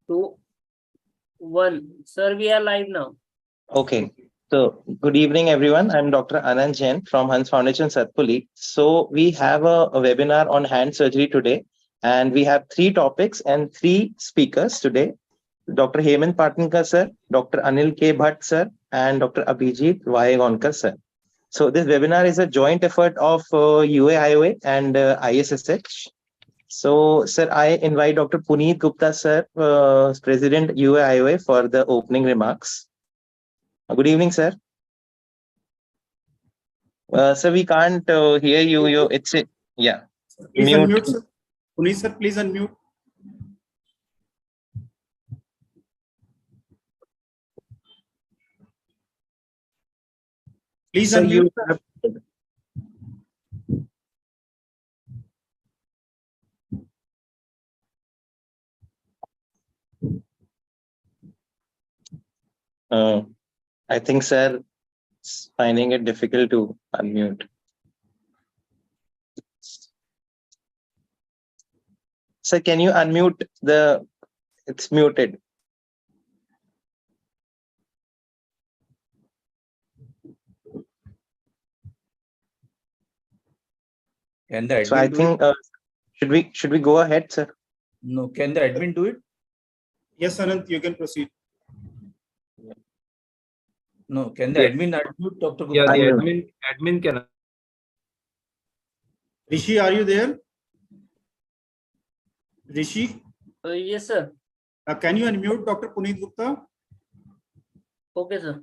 Two, one. Sir, we are live now. Okay. So, good evening, everyone. I'm Dr. Anant Jain from Hans Foundation, Satpuli. So, we have a webinar on hand surgery today, and we have 3 topics and 3 speakers today. Dr. Hemant Patankar, sir, Dr. Anil K Bhat, sir, and Dr. Abhijeet Wahegaonkar, sir. So, this webinar is a joint effort of UAIOA and ISSH. So, sir, I invite Dr. Puneet Gupta, sir, President UAIOA, for the opening remarks. Good evening, sir. Sir, we can't hear you. Yeah. Please Mute. unmute, sir. Puneet, sir, please unmute. Please Sir, unmute. I think, sir, is finding it difficult to unmute. Sir, can you unmute the? It's muted. Can the admin So I think should we go ahead, sir? No, can the admin do it? Yes, Anant, you can proceed. No, can the admin unmute Dr. Gupta? Yeah, the admin can. Rishi, are you there? Rishi, Yes, sir. can you unmute Dr. Puneet Gupta? Okay, sir.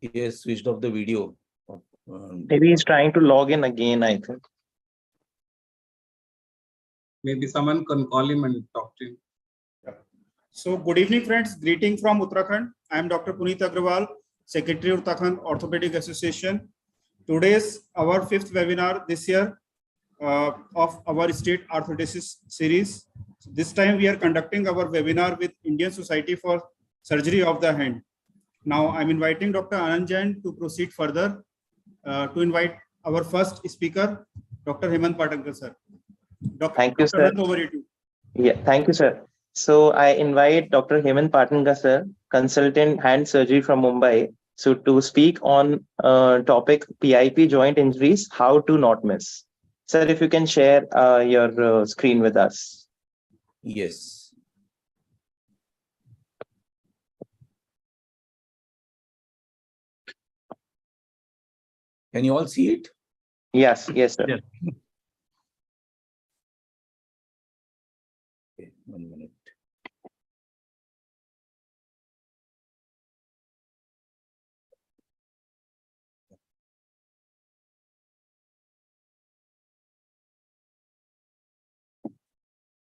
He has switched off the video. Maybe he's trying to log in again, I think. Maybe someone can call him and talk to him. So, good evening, friends. Greeting from Uttarakhand. I am Dr. Puneet Agarwal, Secretary Uttarakhand Orthopedic Association. Today's our 5th webinar this year of our state orthodesis series. So this time we are conducting our webinar with Indian Society for Surgery of the Hand. Now I'm inviting Dr. Anant Jain to proceed further to invite our first speaker, Dr. Hemant Patankar, sir. Thank you, sir. Over to you. Yeah, thank you, sir. So I invite Dr. Hemant Patankar, sir, consultant hand surgery from Mumbai, so to speak on topic PIP joint injuries, how to not miss. Sir, if you can share your screen with us. Yes. Can you all see it? Yes, yes, sir. Yes. Okay, 1 minute.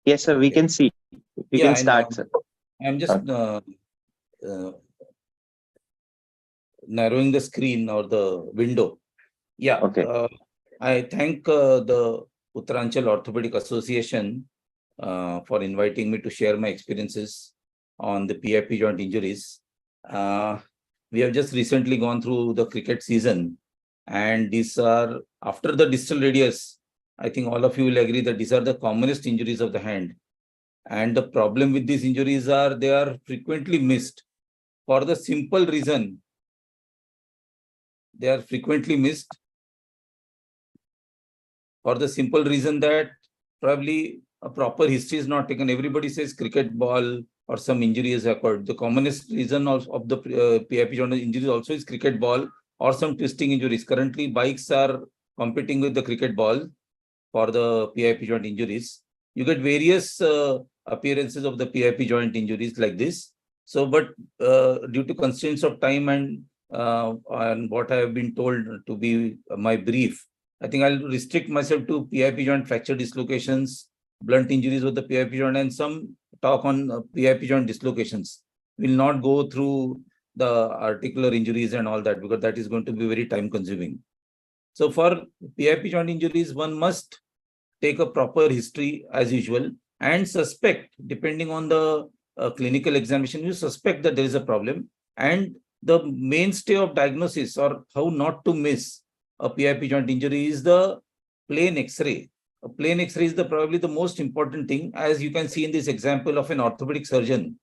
Yes, sir, we can see. You can start, sir. I'm just narrowing the screen or the window. Yeah. Okay. I thank the Uttaranchal Orthopedic Association for inviting me to share my experiences on the PIP joint injuries. We have just recently gone through the cricket season, and these are, after the distal radius, I think all of you will agree that these are the commonest injuries of the hand. And the problem with these injuries are they are frequently missed for the simple reason. They are frequently missed for the simple reason that probably a proper history is not taken. Everybody says cricket ball or some injury has occurred. The commonest reason of the PIP joint injuries also is cricket ball or some twisting injuries. Currently, bikes are competing with the cricket ball for the PIP joint injuries. You get various appearances of the PIP joint injuries like this. So, but due to constraints of time and what I have been told to be my brief, I think I'll restrict myself to PIP joint fracture dislocations, blunt injuries with the PIP joint, and some talk on PIP joint dislocations. We'll not go through the articular injuries and all that because that is going to be very time consuming. So for PIP joint injuries, one must take a proper history as usual and suspect, depending on the clinical examination, you suspect that there is a problem. And the mainstay of diagnosis or how not to miss a PIP joint injury is the plain X-ray. A plain X-ray is probably the most important thing, as you can see in this example of an orthopedic surgeon.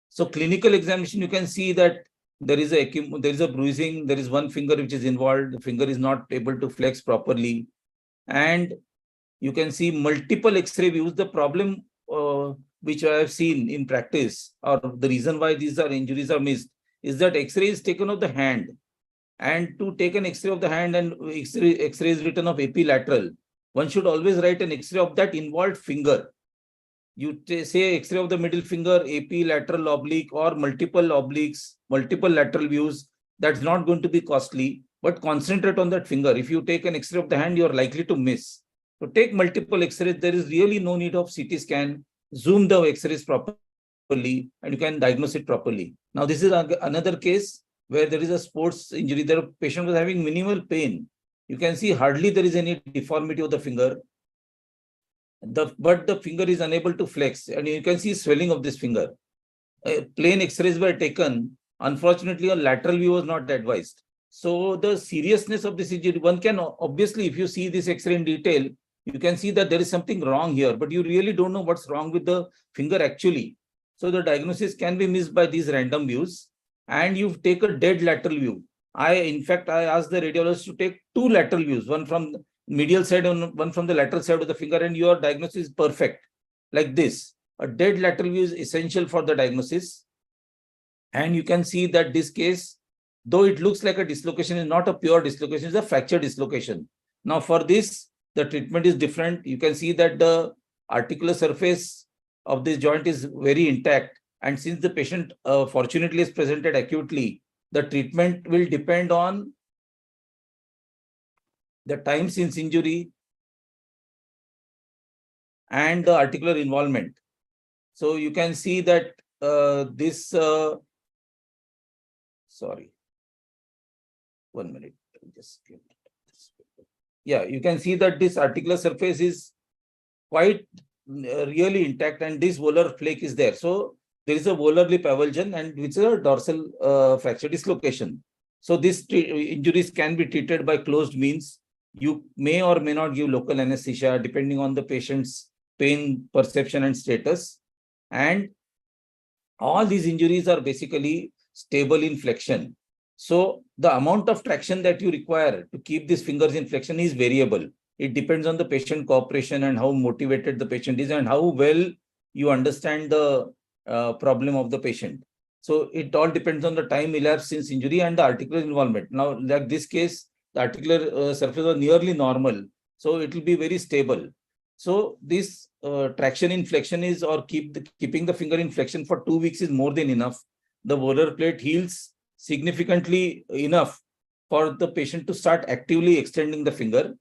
So clinical examination, you can see that there is a bruising, there is one finger which is involved, the finger is not able to flex properly. And you can see multiple X-ray views. The problem which I have seen in practice, or the reason why these injuries are missed, is that X-ray is taken of the hand. And to take an X-ray of the hand and X-ray is written of epilateral, one should always write an X-ray of that involved finger. You say X-ray of the middle finger, epilateral oblique, or multiple obliques, multiple lateral views. That's not going to be costly, but concentrate on that finger. If you take an X-ray of the hand, you are likely to miss. So take multiple X-rays. There is really no need of CT scan. Zoom the X-rays properly, and you can diagnose it properly. Now, this is another case where there is a sports injury. The patient was having minimal pain. You can see hardly there is any deformity of the finger. But the finger is unable to flex, and you can see swelling of this finger. Plain X-rays were taken. Unfortunately, a lateral view was not advised. So the seriousness of this injury, one can obviously, if you see this X-ray in detail, you can see that there is something wrong here, but you really don't know what's wrong with the finger actually. So the diagnosis can be missed by these random views, and you take a dead lateral view. In fact, I asked the radiologist to take two lateral views, one from the medial side and one from the lateral side of the finger, and your diagnosis is perfect. Like this, a dead lateral view is essential for the diagnosis. And you can see that this case, though it looks like a dislocation, is not a pure dislocation, it's a fracture dislocation. Now for this, the treatment is different. You can see that the articular surface of this joint is very intact. And since the patient fortunately is presented acutely, the treatment will depend on the time since injury and the articular involvement. So you can see that sorry, 1 minute. Yeah, you can see that this articular surface is quite really intact, and this volar flake is there. So there is a volar lip avulsion, and which is a dorsal fracture dislocation. So these injuries can be treated by closed means. You may or may not give local anesthesia depending on the patient's pain perception and status. And all these injuries are basically stable in flexion. So the amount of traction that you require to keep these fingers in flexion is variable. It depends on the patient cooperation and how motivated the patient is and how well you understand the problem of the patient. So it all depends on the time elapsed since injury and the articular involvement. Now, like this case, the articular surface was nearly normal. So it will be very stable. So this traction in flexion is, or keeping the finger in flexion for 2 weeks is more than enough. The volar plate heals significantly enough for the patient to start actively extending the finger.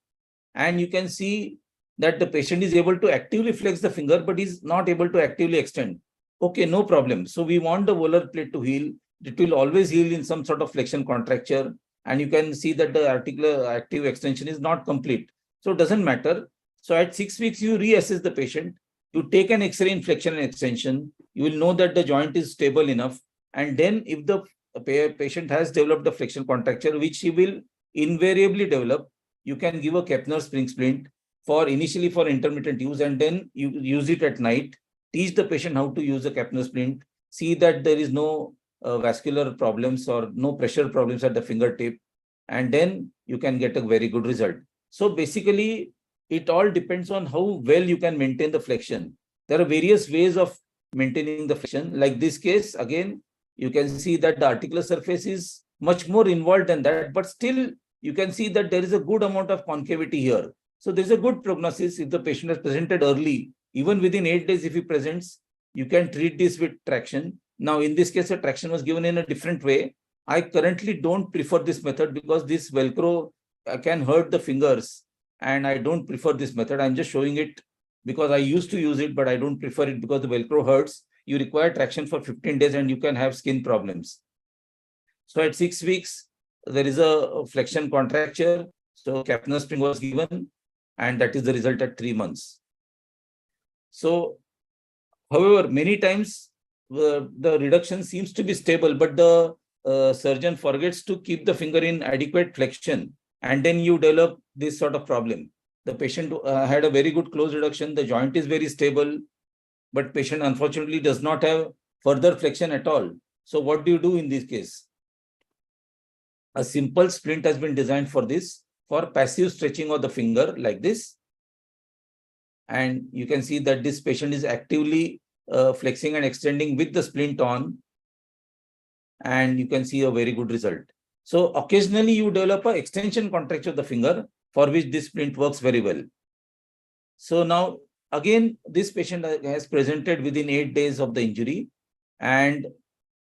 And you can see that the patient is able to actively flex the finger, but is not able to actively extend. Okay, no problem. So we want the volar plate to heal. It will always heal in some sort of flexion contracture. And you can see that the articular active extension is not complete. So it doesn't matter. So at 6 weeks, you reassess the patient. You take an X-ray in flexion and extension. You will know that the joint is stable enough. And then if the patient has developed a flexion contracture, which he will invariably develop, you can give a Kepner spring splint initially for intermittent use, and then you use it at night. Teach the patient how to use a Kepner splint. See that there is no vascular problems or no pressure problems at the fingertip, and then you can get a very good result. So basically, it all depends on how well you can maintain the flexion. There are various ways of maintaining the flexion. Like this case, again, you can see that the articular surface is much more involved than that, but still you can see that there is a good amount of concavity here. So there's a good prognosis if the patient has presented early. Even within 8 days, if he presents, you can treat this with traction. Now, in this case, the traction was given in a different way. I currently don't prefer this method because this Velcro can hurt the fingers, and I don't prefer this method. I'm just showing it because I used to use it, but I don't prefer it because the Velcro hurts. You require traction for 15 days and you can have skin problems. So at 6 weeks, there is a flexion contracture. So Kapner spring was given, and that is the result at 3 months. So, however, many times the reduction seems to be stable, but the surgeon forgets to keep the finger in adequate flexion, and then you develop this sort of problem. The patient had a very good close reduction, the joint is very stable, but patient unfortunately does not have further flexion at all. So what do you do in this case? A simple splint has been designed for this, for passive stretching of the finger like this. And you can see that this patient is actively flexing and extending with the splint on. And you can see a very good result. So occasionally you develop an extension contracture of the finger, for which this splint works very well. So now, again, this patient has presented within 8 days of the injury. And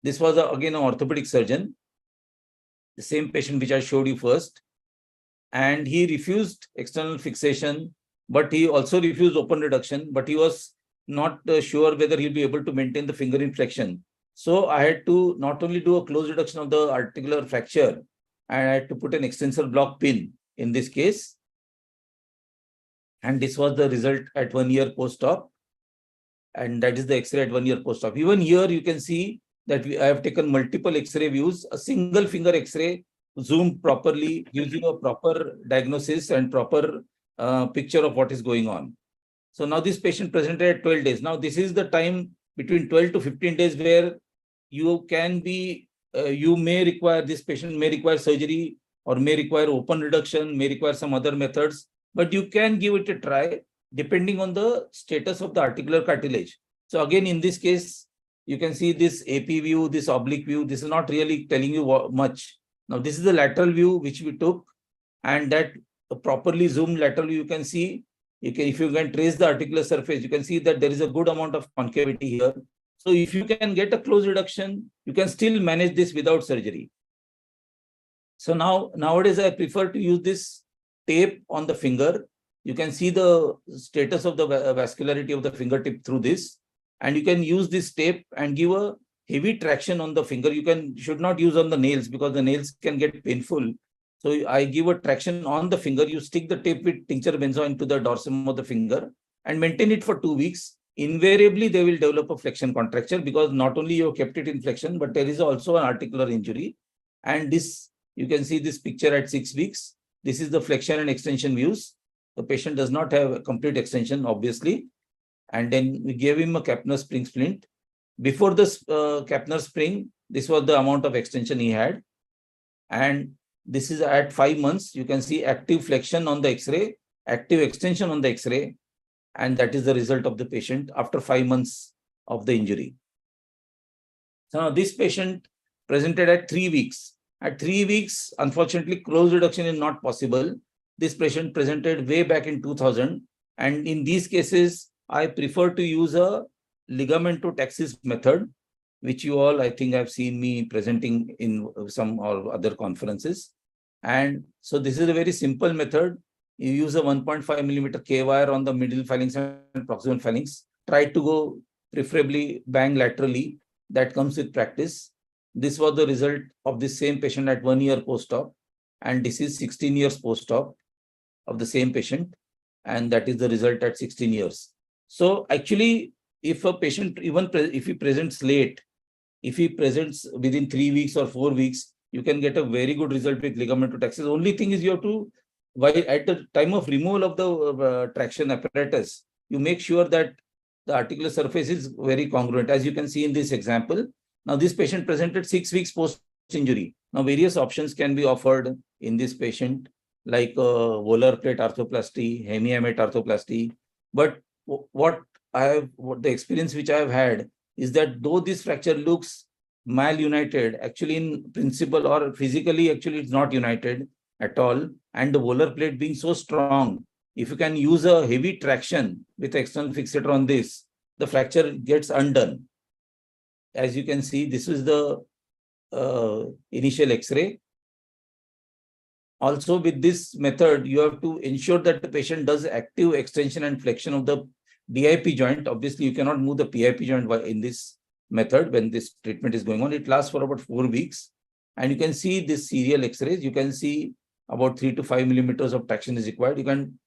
this was again an orthopedic surgeon, the same patient which I showed you first. And he refused external fixation, but he also refused open reduction, but he was not sure whether he'll be able to maintain the finger in flexion. So I had to not only do a close reduction of the articular fracture, and I had to put an extensor block pin in this case. And this was the result at 1 year post-op. And that is the X-ray at 1 year post-op. Even here you can see that I have taken multiple X-ray views. A single finger X-ray zoomed properly gives you a proper diagnosis and proper picture of what is going on. So now this patient presented at 12 days. Now this is the time between 12 to 15 days where you can be, this patient may require surgery or may require open reduction, may require some other methods, but you can give it a try depending on the status of the articular cartilage. So again, in this case, you can see this AP view, this oblique view. This is not really telling you much. Now this is the lateral view which we took, and that properly zoomed lateral view, you can see, if you can trace the articular surface, you can see that there is a good amount of concavity here. So if you can get a close reduction, you can still manage this without surgery. So nowadays I prefer to use this tape on the finger. You can see the status of the vascularity of the fingertip through this, and you can use this tape and give a heavy traction on the finger. You should not use on the nails because the nails can get painful. So I give a traction on the finger. You stick the tape with tincture benzoin into the dorsum of the finger and maintain it for 2 weeks. Invariably, they will develop a flexion contracture because not only you have kept it in flexion, but there is also an articular injury. And this, you can see this picture at 6 weeks. This is the flexion and extension views. The patient does not have a complete extension, obviously. And then we gave him a Kapner spring splint. Before this Kapner spring, this was the amount of extension he had. And this is at 5 months. You can see active flexion on the X-ray, active extension on the X-ray. And that is the result of the patient after 5 months of the injury. So now this patient presented at 3 weeks. At 3 weeks, unfortunately, close reduction is not possible. This patient presented way back in 2000. And in these cases, I prefer to use a ligamento-taxis method, which you all, I think, have seen me presenting in some or other conferences. And so this is a very simple method. You use a 1.5 millimeter K wire on the middle phalanx and proximal phalanx. Try to go preferably bang laterally. That comes with practice. This was the result of this same patient at 1 year post-op. And this is 16 years post-op of the same patient. And that is the result at 16 years. So actually, if a patient, even if he presents late, if he presents within 3 weeks or 4 weeks, you can get a very good result with ligamento-taxis. Only thing is you have to, while at the time of removal of the traction apparatus, you make sure that the articular surface is very congruent, as you can see in this example. Now, this patient presented 6 weeks post-injury. Now, various options can be offered in this patient, like volar plate arthroplasty, hemihamate arthroplasty. But what the experience which I have had is that though this fracture looks malunited, actually in principle or physically, actually it's not united at all. And the volar plate being so strong, if you can use a heavy traction with external fixator on this, the fracture gets undone. As you can see, this is the initial X-ray. Also, with this method, you have to ensure that the patient does active extension and flexion of the DIP joint. Obviously, you cannot move the PIP joint in this method when this treatment is going on. It lasts for about 4 weeks. And you can see this serial X-rays. You can see about 3 to 5 millimeters of traction is required. You can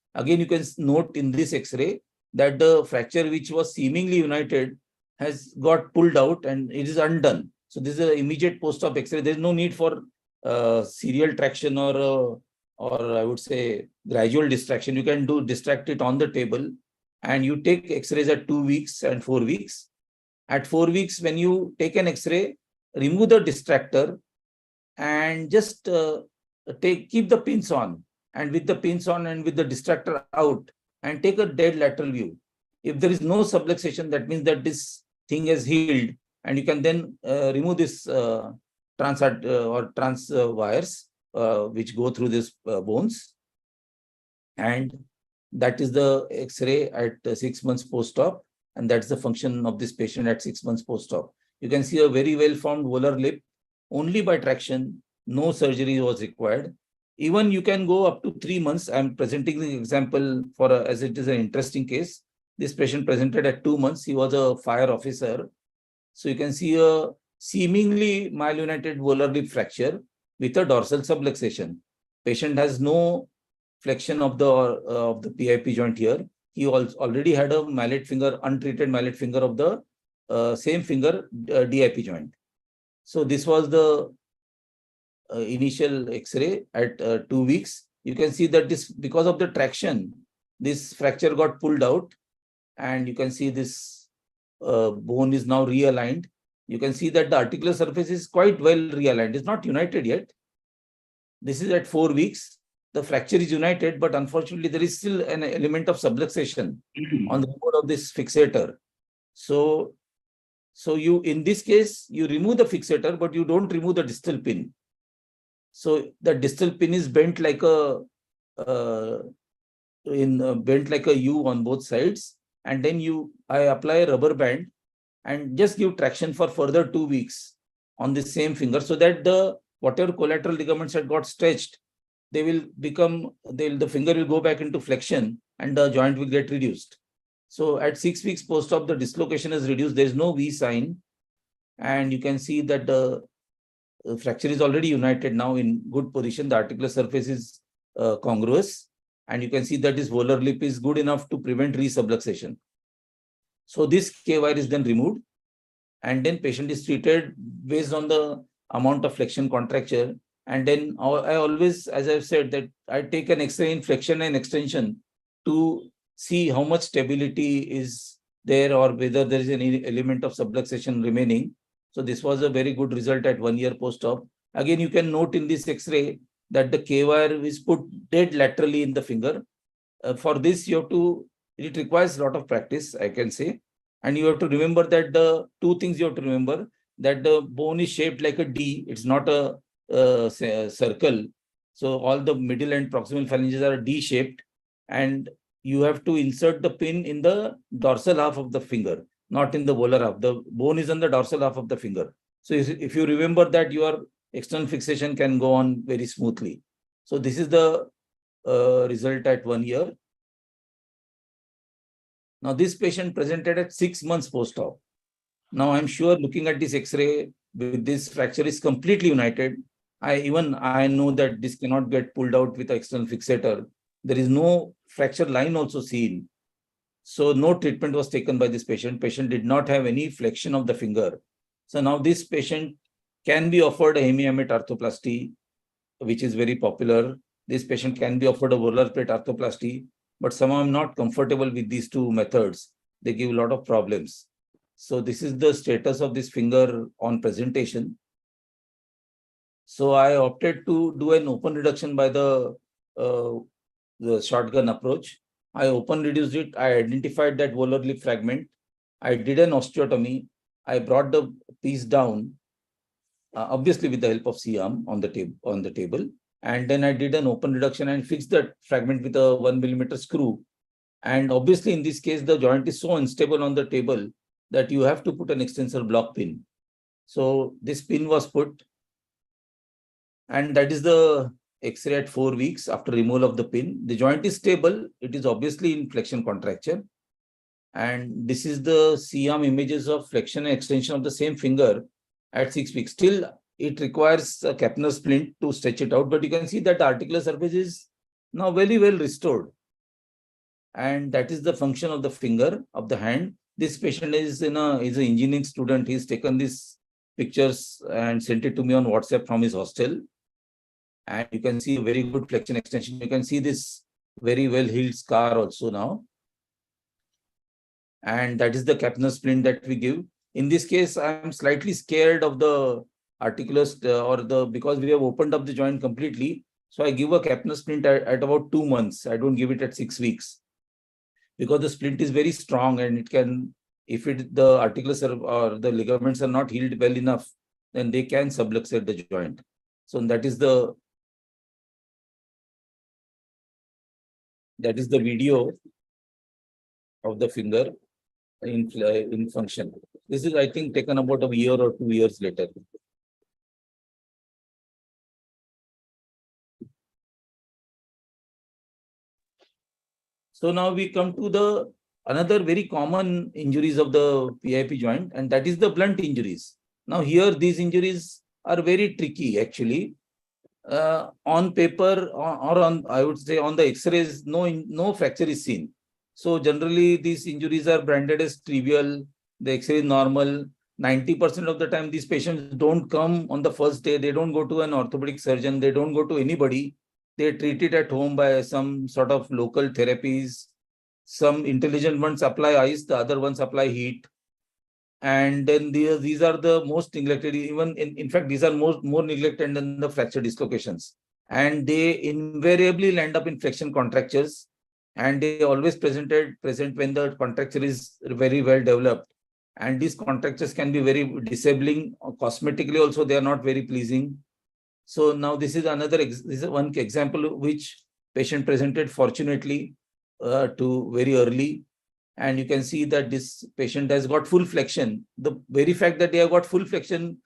note in this X-ray that the fracture which was seemingly united has got pulled out and it is undone. So this is an immediate post-op X-ray. There is no need for serial traction or I would say gradual distraction. You can distract it on the table, and you take X-rays at 2 weeks and 4 weeks. At 4 weeks, when you take an X-ray, remove the distractor and just keep the pins on, and with the pins on and with the distractor out, and take a dead lateral view. If there is no subluxation, that means that this thing has healed, and you can then remove this trans wires which go through these bones. And that is the X-ray at 6 months post-op, and that's the function of this patient at 6 months post-op. You can see a very well-formed volar lip only by traction. No surgery was required. Even you can go up to 3 months. I'm presenting the example as it is an interesting case. This patient presented at 2 months. He was a fire officer. So you can see a seemingly malunited volar lip fracture with a dorsal subluxation. Patient has no flexion of the PIP joint here. He already had a mallet finger, untreated mallet finger of the same finger DIP joint. So this was the initial X-ray at 2 weeks. You can see that this, because of the traction, this fracture got pulled out, and you can see this bone is now realigned. You can see that the articular surface is quite well realigned. It's not united yet. This is at 4 weeks. The fracture is united, but unfortunately there is still an element of subluxation on the board of this fixator. So you, in this case, you remove the fixator, but you don't remove the distal pin. So the distal pin is bent like a bent like a U on both sides, and then I apply a rubber band and just give traction for further 2 weeks on the same finger, so that the whatever collateral ligaments had got stretched, they will become, the finger will go back into flexion and the joint will get reduced. So at 6 weeks post-op, the dislocation is reduced. There is no V sign, and you can see that the fracture is already united now in good position. The articular surface is congruous, and you can see that this volar lip is good enough to prevent resubluxation. So this K-wire is then removed, and then patient is treated based on the amount of flexion contracture. And then I always, as I've said, that I take an X-ray in flexion and extension to see how much stability is there or whether there is any element of subluxation remaining. So this was a very good result at 1 year post-op. Again, you can note in this X-ray that the K-wire is put dead laterally in the finger. For this, it requires a lot of practice, I can say. And you have to remember that the two things you have to remember, that the bone is shaped like a D. It's not a circle. So all the middle and proximal phalanges are D-shaped, and you have to insert the pin in the dorsal half of the finger, not in the volar half. The bone is on the dorsal half of the finger. So if you remember that, your external fixation can go on very smoothly. So this is the result at 1 year. Now this patient presented at 6 months post-op. Now I'm sure looking at this X-ray, with this fracture is completely united. I know that this cannot get pulled out with an external fixator. There is no fracture line also seen. So no treatment was taken by this patient. Patient did not have any flexion of the finger. So now this patient can be offered a hemiamate arthroplasty, which is very popular. This patient can be offered a volar plate arthroplasty, but somehow I'm not comfortable with these two methods. They give a lot of problems. So this is the status of this finger on presentation. So I opted to do an open reduction by the shotgun approach. I open reduced it. I identified that volar lip fragment. I did an osteotomy. I brought the piece down, obviously with the help of C-arm on the table. And then I did an open reduction and fixed that fragment with a 1 millimeter screw. And obviously in this case, the joint is so unstable on the table that you have to put an extensor block pin. So this pin was put, and that is the X-ray at 4 weeks after removal of the pin. The joint is stable. It is obviously in flexion contracture. And this is the C-arm images of flexion and extension of the same finger at 6 weeks. Still, it requires a Kapner splint to stretch it out, but you can see that the articular surface is now very well restored. And that is the function of the finger of the hand. This patient is an engineering student. He's taken these pictures and sent it to me on WhatsApp from his hostel. And you can see a very good flexion extension. You can see this very well healed scar also now. And that is the Kapner splint that we give. In this case, I'm slightly scared of the articular because we have opened up the joint completely. So I give a Kapner splint at about 2 months. I don't give it at 6 weeks. Because the splint is very strong and it can, if the articular or the ligaments are not healed well enough, then they can subluxate the joint. So that is the video of the finger in function. This is, I think, taken about a year or 2 years later. So now we come to another very common injuries of the PIP joint, and that is the blunt injuries. Now here these injuries are very tricky actually. On paper or on, I would say, on the X-rays, no fracture is seen. So generally these injuries are branded as trivial. The X-ray is normal. 90% of the time these patients don't come on the first day. They don't go to an orthopedic surgeon. They don't go to anybody. They treat it at home by some sort of local therapies. Some intelligent ones apply ice, the other ones apply heat. And then these are the most neglected. Even in fact, these are more neglected than the fracture dislocations. And they invariably land up in flexion contractures. And they always present when the contracture is very well developed. And these contractures can be very disabling. Cosmetically also, they are not very pleasing. So now this is one example which patient presented fortunately to very early. And you can see that this patient has got full flexion. The very fact that they have got full flexion,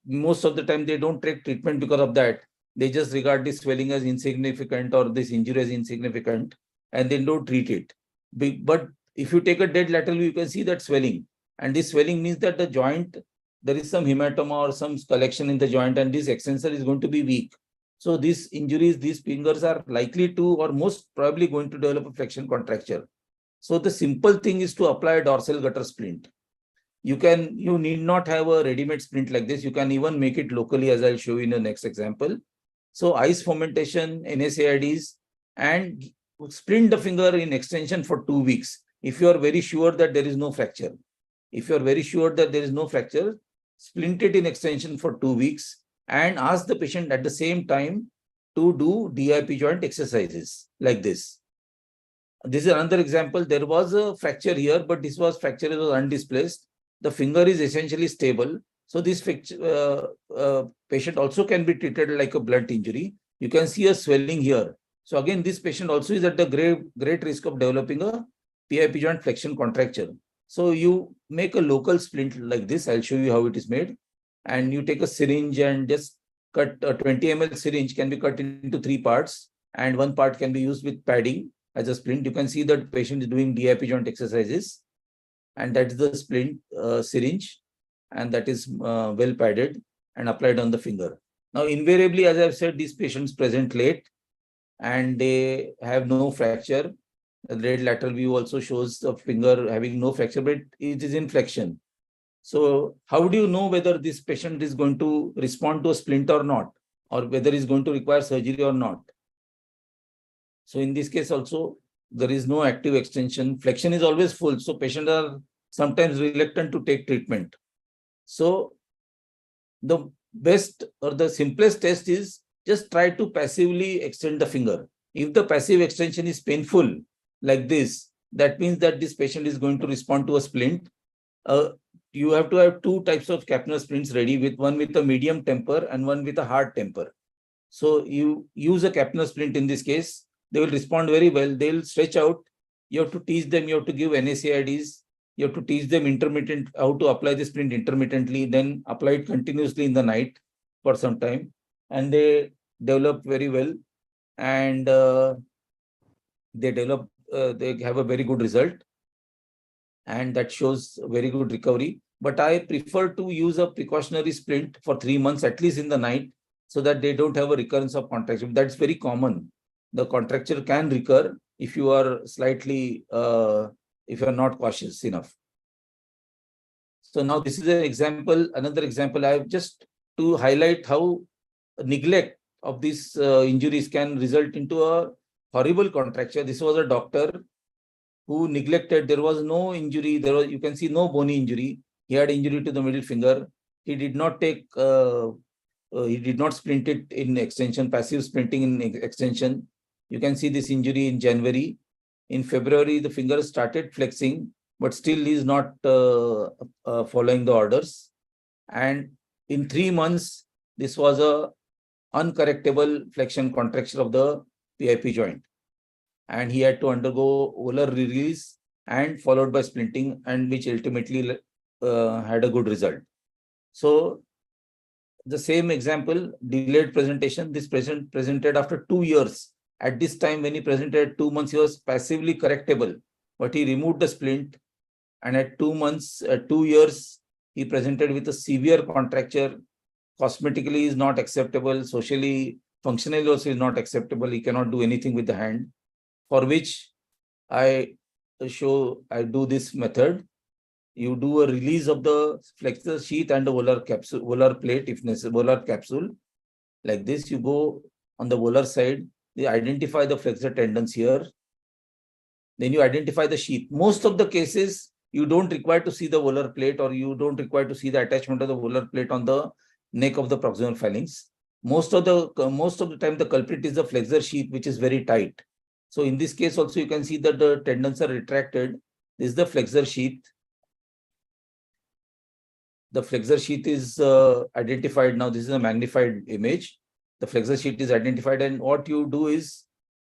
most of the time they don't take treatment because of that. They just regard this swelling as insignificant or this injury as insignificant and they don't treat it. But if you take a dead lateral, you can see that swelling. And this swelling means that the joint, there is some hematoma or some collection in the joint and this extensor is going to be weak. So these injuries, these fingers are likely to or most probably going to develop a flexion contracture. So the simple thing is to apply a dorsal gutter splint. You need not have a ready-made splint like this. You can even make it locally, as I'll show you in the next example. So ice fomentation, NSAIDs, and splint the finger in extension for 2 weeks. If you are very sure that there is no fracture. If you are very sure that there is no fracture, splint it in extension for 2 weeks and ask the patient at the same time to do DIP joint exercises like this. This is another example. There was a fracture here, but this fracture was undisplaced. The finger is essentially stable. So this patient also can be treated like a blunt injury. You can see a swelling here. So again, this patient also is at the great risk of developing a PIP joint flexion contracture. So you make a local splint like this. I'll show you how it is made. And you take a syringe and just cut a 20 ml syringe can be cut into 3 parts. And 1 part can be used with padding as a splint. You can see that the patient is doing DIP joint exercises. And that's the splint syringe. And that is well padded and applied on the finger. Now, invariably, as I've said, these patients present late and they have no fracture. The red lateral view also shows the finger having no fracture, but it is in flexion. So how do you know whether this patient is going to respond to a splint or not, or whether he's going to require surgery or not? So in this case also, there is no active extension. Flexion is always full. So patients are sometimes reluctant to take treatment. So the best or the simplest test is just try to passively extend the finger. If the passive extension is painful like this, that means that this patient is going to respond to a splint. You have to have 2 types of Kapner splints ready, one with a medium temper and one with a hard temper. So you use a Kapner splint in this case. They will respond very well. They'll stretch out. You have to teach them. You have to give NSAIDs. You have to teach them how to apply the splint intermittently, then apply it continuously in the night for some time. And they develop very well. And they have a very good result. And that shows very good recovery. but I prefer to use a precautionary splint for 3 months, at least in the night, so that they don't have a recurrence of contracture. That's very common. The contracture can recur if you are slightly, if you are not cautious enough. So now this is an example, another example I have just to highlight how neglect of these injuries can result into a horrible contracture. This was a doctor who neglected. There was no injury. There was, you can see, no bony injury. He had injury to the middle finger. He did not take, he did not splint it in extension, passive splinting in extension. You can see this injury in January. In February, the finger started flexing, but still he is not following the orders. And in 3 months, this was a uncorrectable flexion contraction of the PIP joint. And he had to undergo volar release and followed by splinting, and which ultimately had a good result. So the same example, delayed presentation, this patient presented after 2 years. At this time, when he presented 2 months, he was passively correctable, but he removed the splint. And at 2 months, 2 years, he presented with a severe contracture. Cosmetically is not acceptable. Socially, functionally also is not acceptable. He cannot do anything with the hand, for which I do this method. You do a release of the flexor sheath and the volar capsule, volar plate, if necessary, volar capsule. Like this, you go on the volar side, you identify the flexor tendons here. Then you identify the sheath. Most of the cases, you don't require to see the volar plate, or you don't require to see the attachment of the volar plate on the neck of the proximal phalanx. Most of the time, the culprit is the flexor sheath, which is very tight. So in this case also, you can see that the tendons are retracted. This is the flexor sheath. The flexor sheath is identified. Now this is a magnified image. The flexor sheath is identified, and what you do is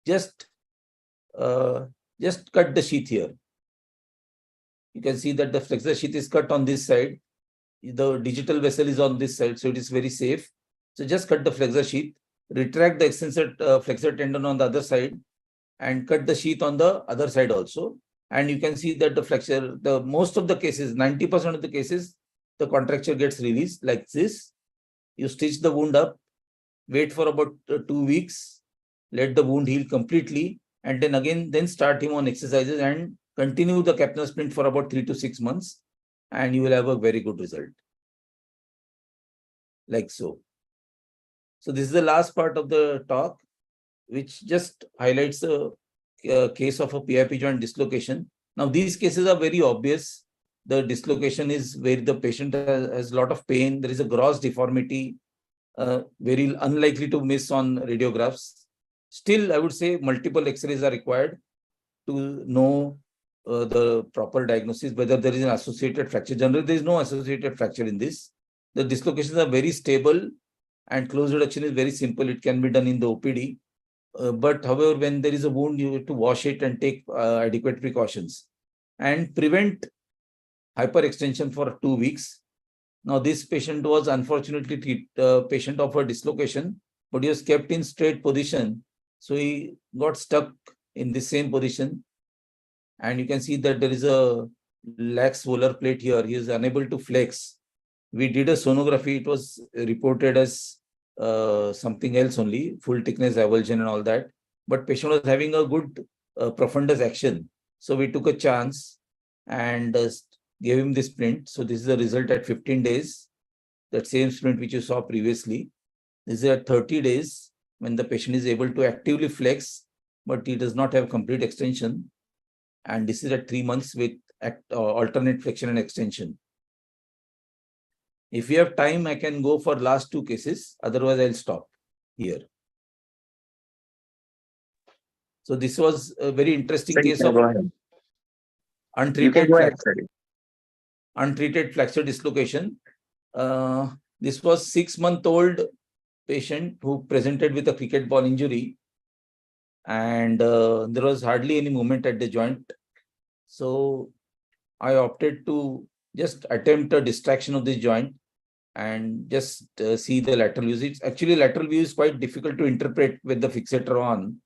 just cut the sheath here. You can see that the flexor sheath is cut on this side. The digital vessel is on this side, so it is very safe. So just cut the flexor sheath, retract the extensor flexor tendon on the other side, and cut the sheath on the other side also. And you can see that the flexor, most of the cases, 90% of the cases, the contracture gets released like this. You stitch the wound up, wait for about 2 weeks, let the wound heal completely, and then again, start him on exercises and continue the capsular splint for about 3 to 6 months, and you will have a very good result. Like so. So this is the last part of the talk, which just highlights the case of a PIP joint dislocation. Now these cases are very obvious. The dislocation is where the patient has a lot of pain. There is a gross deformity, very unlikely to miss on radiographs. Still, I would say multiple X-rays are required to know the proper diagnosis, whether there is an associated fracture. Generally, there is no associated fracture in this. The dislocations are very stable, and close reduction is very simple. It can be done in the OPD. But however, when there is a wound, you have to wash it and take adequate precautions and prevent hyperextension for 2 weeks. Now, this patient was unfortunately patient of a dislocation, but he was kept in straight position. So he got stuck in the same position. And you can see that there is a lax volar plate here. He is unable to flex. We did a sonography. It was reported as something else only, full thickness avulsion and all that. But patient was having a good profundus action. So we took a chance and gave him this splint. So this is the result at 15 days. That same splint which you saw previously. This is at 30 days when the patient is able to actively flex, but he does not have complete extension. And this is at 3 months with alternate flexion and extension. If you have time, I can go for last 2 cases. Otherwise, I'll stop here. So this was a very interesting case of untreated flexor dislocation. This was 6-month-old patient who presented with a cricket ball injury, and there was hardly any movement at the joint. So I opted to just attempt a distraction of this joint and just see the lateral views. It's actually, lateral view is quite difficult to interpret with the fixator on.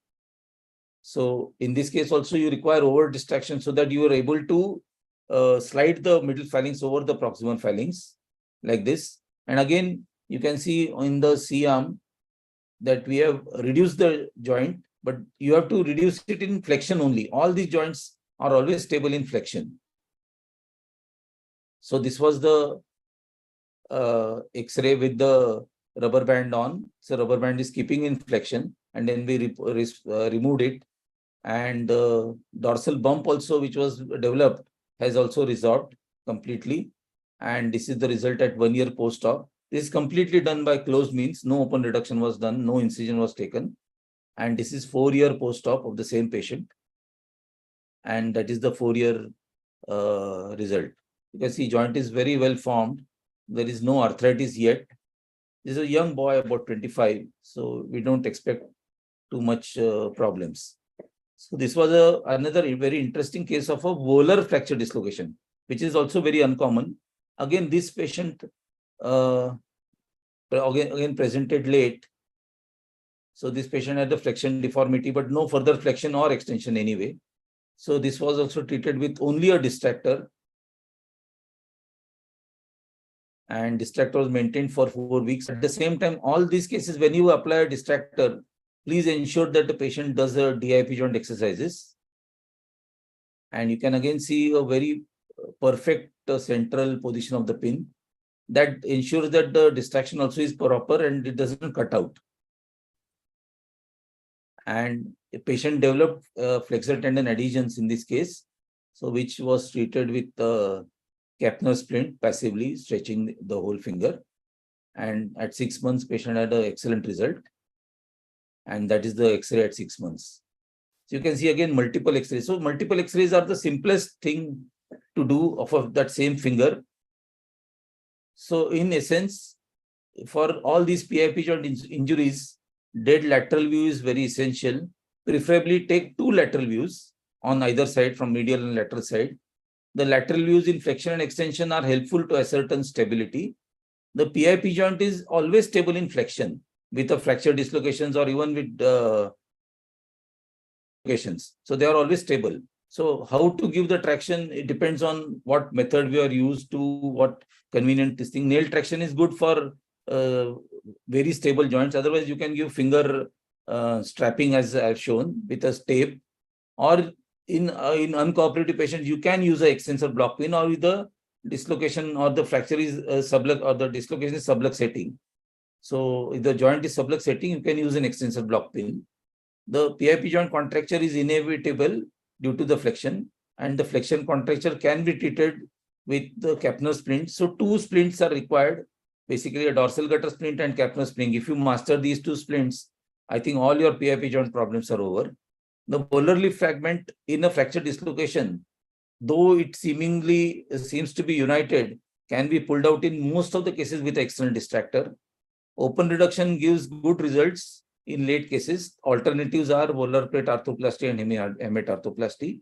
So in this case also, you require over distraction so that you are able to slide the middle phalanx over the proximal phalanx like this. And again, you can see in the C arm that we have reduced the joint, but you have to reduce it in flexion only. All these joints are always stable in flexion. So this was the X-ray with the rubber band on. So rubber band is keeping in flexion, and then we removed it. And the dorsal bump also, which was developed, has also resolved completely. And this is the result at 1 year post-op. This is completely done by closed means. No open reduction was done. No incision was taken. And this is 4 year post-op of the same patient. And that is the 4 year result. You can see joint is very well formed. There is no arthritis yet. This is a young boy, about 25. So we don't expect too much problems. So this was another very interesting case of a volar fracture dislocation, which is also very uncommon. Again, this patient again presented late. So this patient had the flexion deformity, but no further flexion or extension anyway. So this was also treated with only a distractor. And distractor was maintained for 4 weeks. At the same time, all these cases, when you apply a distractor, please ensure that the patient does a DIP joint exercises. And you can again see a very perfect central position of the pin. That ensures that the distraction also is proper and it doesn't cut out. And a patient developed flexor tendon adhesions in this case, so which was treated with Kapner splint passively, stretching the whole finger. And at 6 months, patient had an excellent result. And that is the X-ray at 6 months. So you can see again multiple X-rays. So multiple X-rays are the simplest thing to do of that same finger. So in essence, for all these PIP joint injuries, dead lateral view is very essential. Preferably take 2 lateral views on either side, from medial and lateral side. The lateral views in flexion and extension are helpful to ascertain stability. The PIP joint is always stable in flexion with the fracture dislocations or even with dislocations. So they are always stable. So how to give the traction, it depends on what method we are used to, what convenient this thing. Nail traction is good for very stable joints. Otherwise, you can give finger strapping as I've shown with a tape, or in uncooperative patients, you can use an extensor block pin, or with the dislocation or the fracture is sublux or the dislocation is subluxating. So if the joint is subluxating, you can use an extensor block pin. The PIP joint contracture is inevitable due to the flexion, and the flexion contracture can be treated with the Kapner splint. So 2 splints are required, basically a dorsal gutter splint and Kapner splint. If you master these 2 splints, I think all your PIP joint problems are over. The volar leaf fragment in a fracture dislocation, though it seemingly seems to be united, can be pulled out in most of the cases with external distractor. Open reduction gives good results in late cases. Alternatives are volar plate arthroplasty and hemate arthroplasty.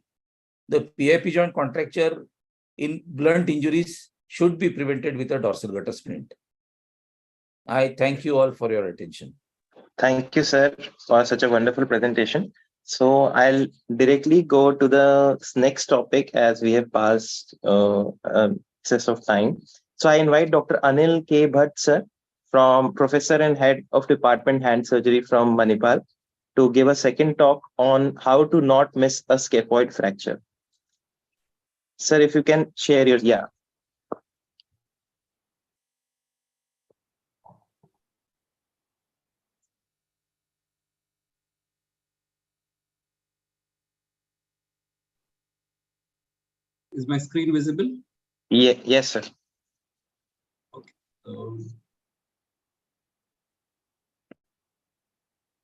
The PIP joint contracture in blunt injuries should be prevented with a dorsal gutter splint. I thank you all for your attention. Thank you, sir, for such a wonderful presentation. So I'll directly go to the next topic as we have passed excess of time. So I invite Dr. Anil K Bhat, sir, from Professor and Head of Department Hand Surgery from Manipal, to give a second talk on how to not miss a scaphoid fracture. Sir, if you can share your, yeah. Is my screen visible? Yeah, yes, sir. Okay.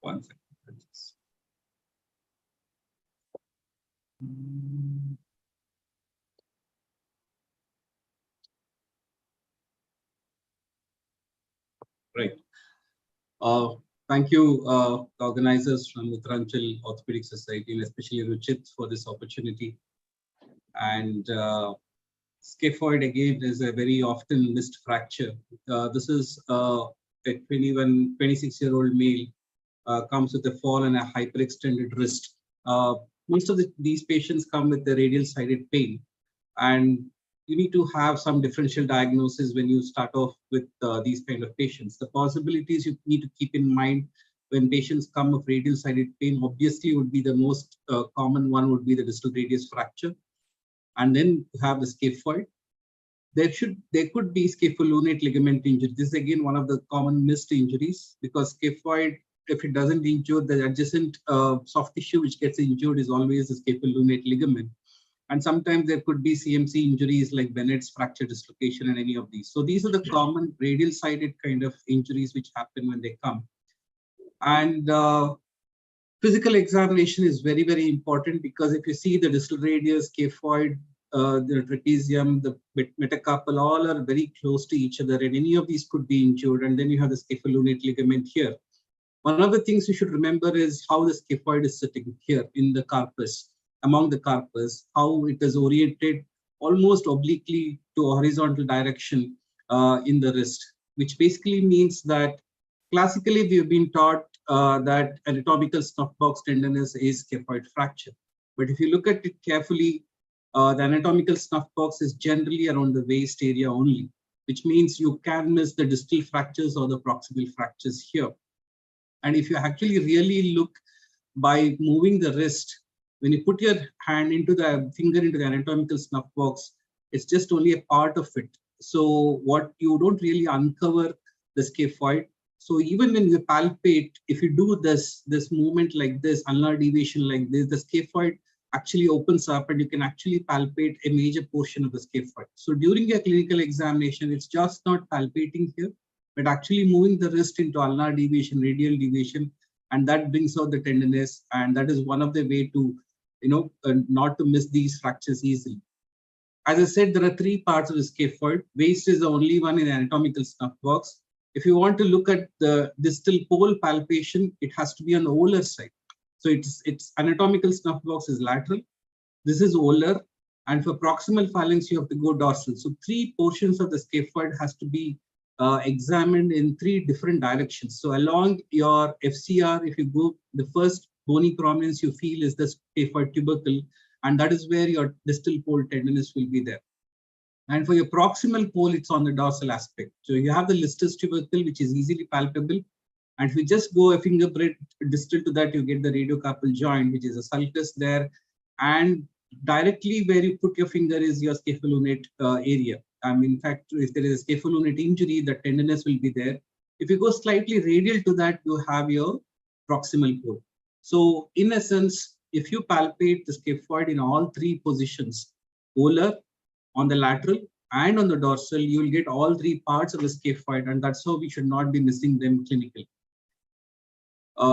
One second. Right. Thank you, organizers from Uttaranchal Orthopedic Society, and especially Ruchit, for this opportunity. And scaphoid again is a very often missed fracture. This is a 26-year-old male, comes with a fall and a hyperextended wrist. Most of these patients come with the radial sided pain. And you need to have some differential diagnosis when you start off with these kind of patients. The possibilities you need to keep in mind when patients come of radial sided pain, obviously would be the most common one would be the distal radius fracture. And then you have the scaphoid. There could be scapholunate ligament injury. This is again one of the common missed injuries, because scaphoid, if it doesn't injure the adjacent soft tissue which gets injured, is always the scapholunate ligament. And sometimes there could be CMC injuries like Bennett's fracture dislocation and any of these. So these are the common radial sided kind of injuries which happen when they come. And physical examination is very, very important, because if you see the distal radius, scaphoid, the trapezium, the metacarpal, all are very close to each other, and any of these could be injured. And then you have the scapholunate ligament here. One of the things you should remember is how the scaphoid is sitting here in the carpus, among the carpus, how it is oriented almost obliquely to a horizontal direction in the wrist, which basically means that classically we have been taught that anatomical snuff box tenderness is scaphoid fracture. But if you look at it carefully, the anatomical snuff box is generally around the waist area only, which means you can miss the distal fractures or the proximal fractures here. And if you actually really look by moving the wrist, when you put your hand into the finger into the anatomical snuff box, it's just only a part of it. So what you don't really uncover the scaphoid. So even when you palpate, if you do this movement like this, ulnar deviation like this, the scaphoid actually opens up and you can actually palpate a major portion of the scaphoid. So during your clinical examination, it's just not palpating here, but actually moving the wrist into ulnar deviation, radial deviation, and that brings out the tenderness. And that is one of the way to, not to miss these fractures easily. As I said, there are three parts of the scaphoid. Waist is the only one in the anatomical snuff box. If you want to look at the distal pole palpation, it has to be on the volar side. So its anatomical snuff box is lateral. This is volar. And for proximal phalanx, you have to go dorsal. So three portions of the scaphoid has to be examined in three different directions. So along your FCR, if you go, the first bony prominence you feel is the scaphoid tubercle, and that is where your distal pole tenderness will be there. And for your proximal pole, it's on the dorsal aspect. So you have the listus tubercle, which is easily palpable. And if you just go a fingerprint distal to that, you get the radiocarpal joint, which is a sulcus there. And directly where you put your finger is your scapholunate area. In fact, if there is a scapholunate injury, the tenderness will be there. If you go slightly radial to that, you have your proximal pole. So in essence, if you palpate the scaphoid in all three positions, volar, on the lateral, and on the dorsal, you will get all three parts of the scaphoid, and that's how we should not be missing them clinically.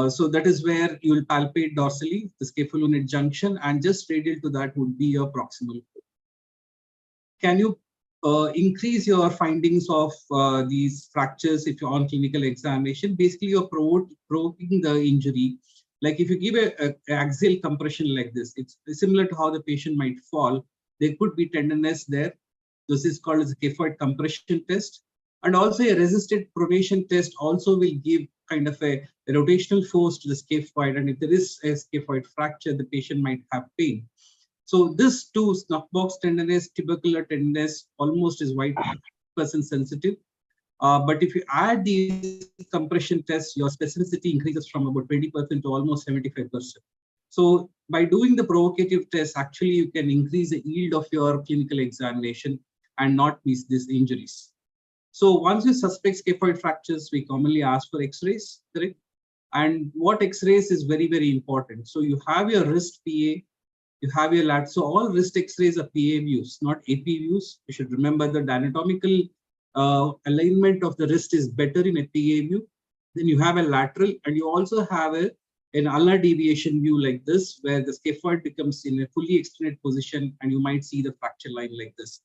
So that is where you will palpate dorsally, the scapholunate junction, and just radial to that would be your proximal pole. Can you increase your findings of these fractures if you're on clinical examination? Basically, you're provoking the injury. Like if you give an axial compression like this, it's similar to how the patient might fall. There could be tenderness there. This is called as a scaphoid compression test. And also a resisted pronation test also will give kind of a rotational force to the scaphoid. And if there is a scaphoid fracture, the patient might have pain. So this too, snuff box tenderness, tubercular tenderness, almost is white person sensitive. But if you add these compression tests, your specificity increases from about 20% to almost 75%. So by doing the provocative test, actually you can increase the yield of your clinical examination and not miss these injuries. So once you suspect scaphoid fractures, we commonly ask for X-rays, correct? And what X-rays is very, very important. So you have your wrist PA, you have your lat. So all wrist X-rays are PA views, not AP views. You should remember that the anatomical alignment of the wrist is better in a PA view. Then you have a lateral, and you also have an ulnar deviation view like this, where the scaphoid becomes in a fully extended position, and you might see the fracture line like this.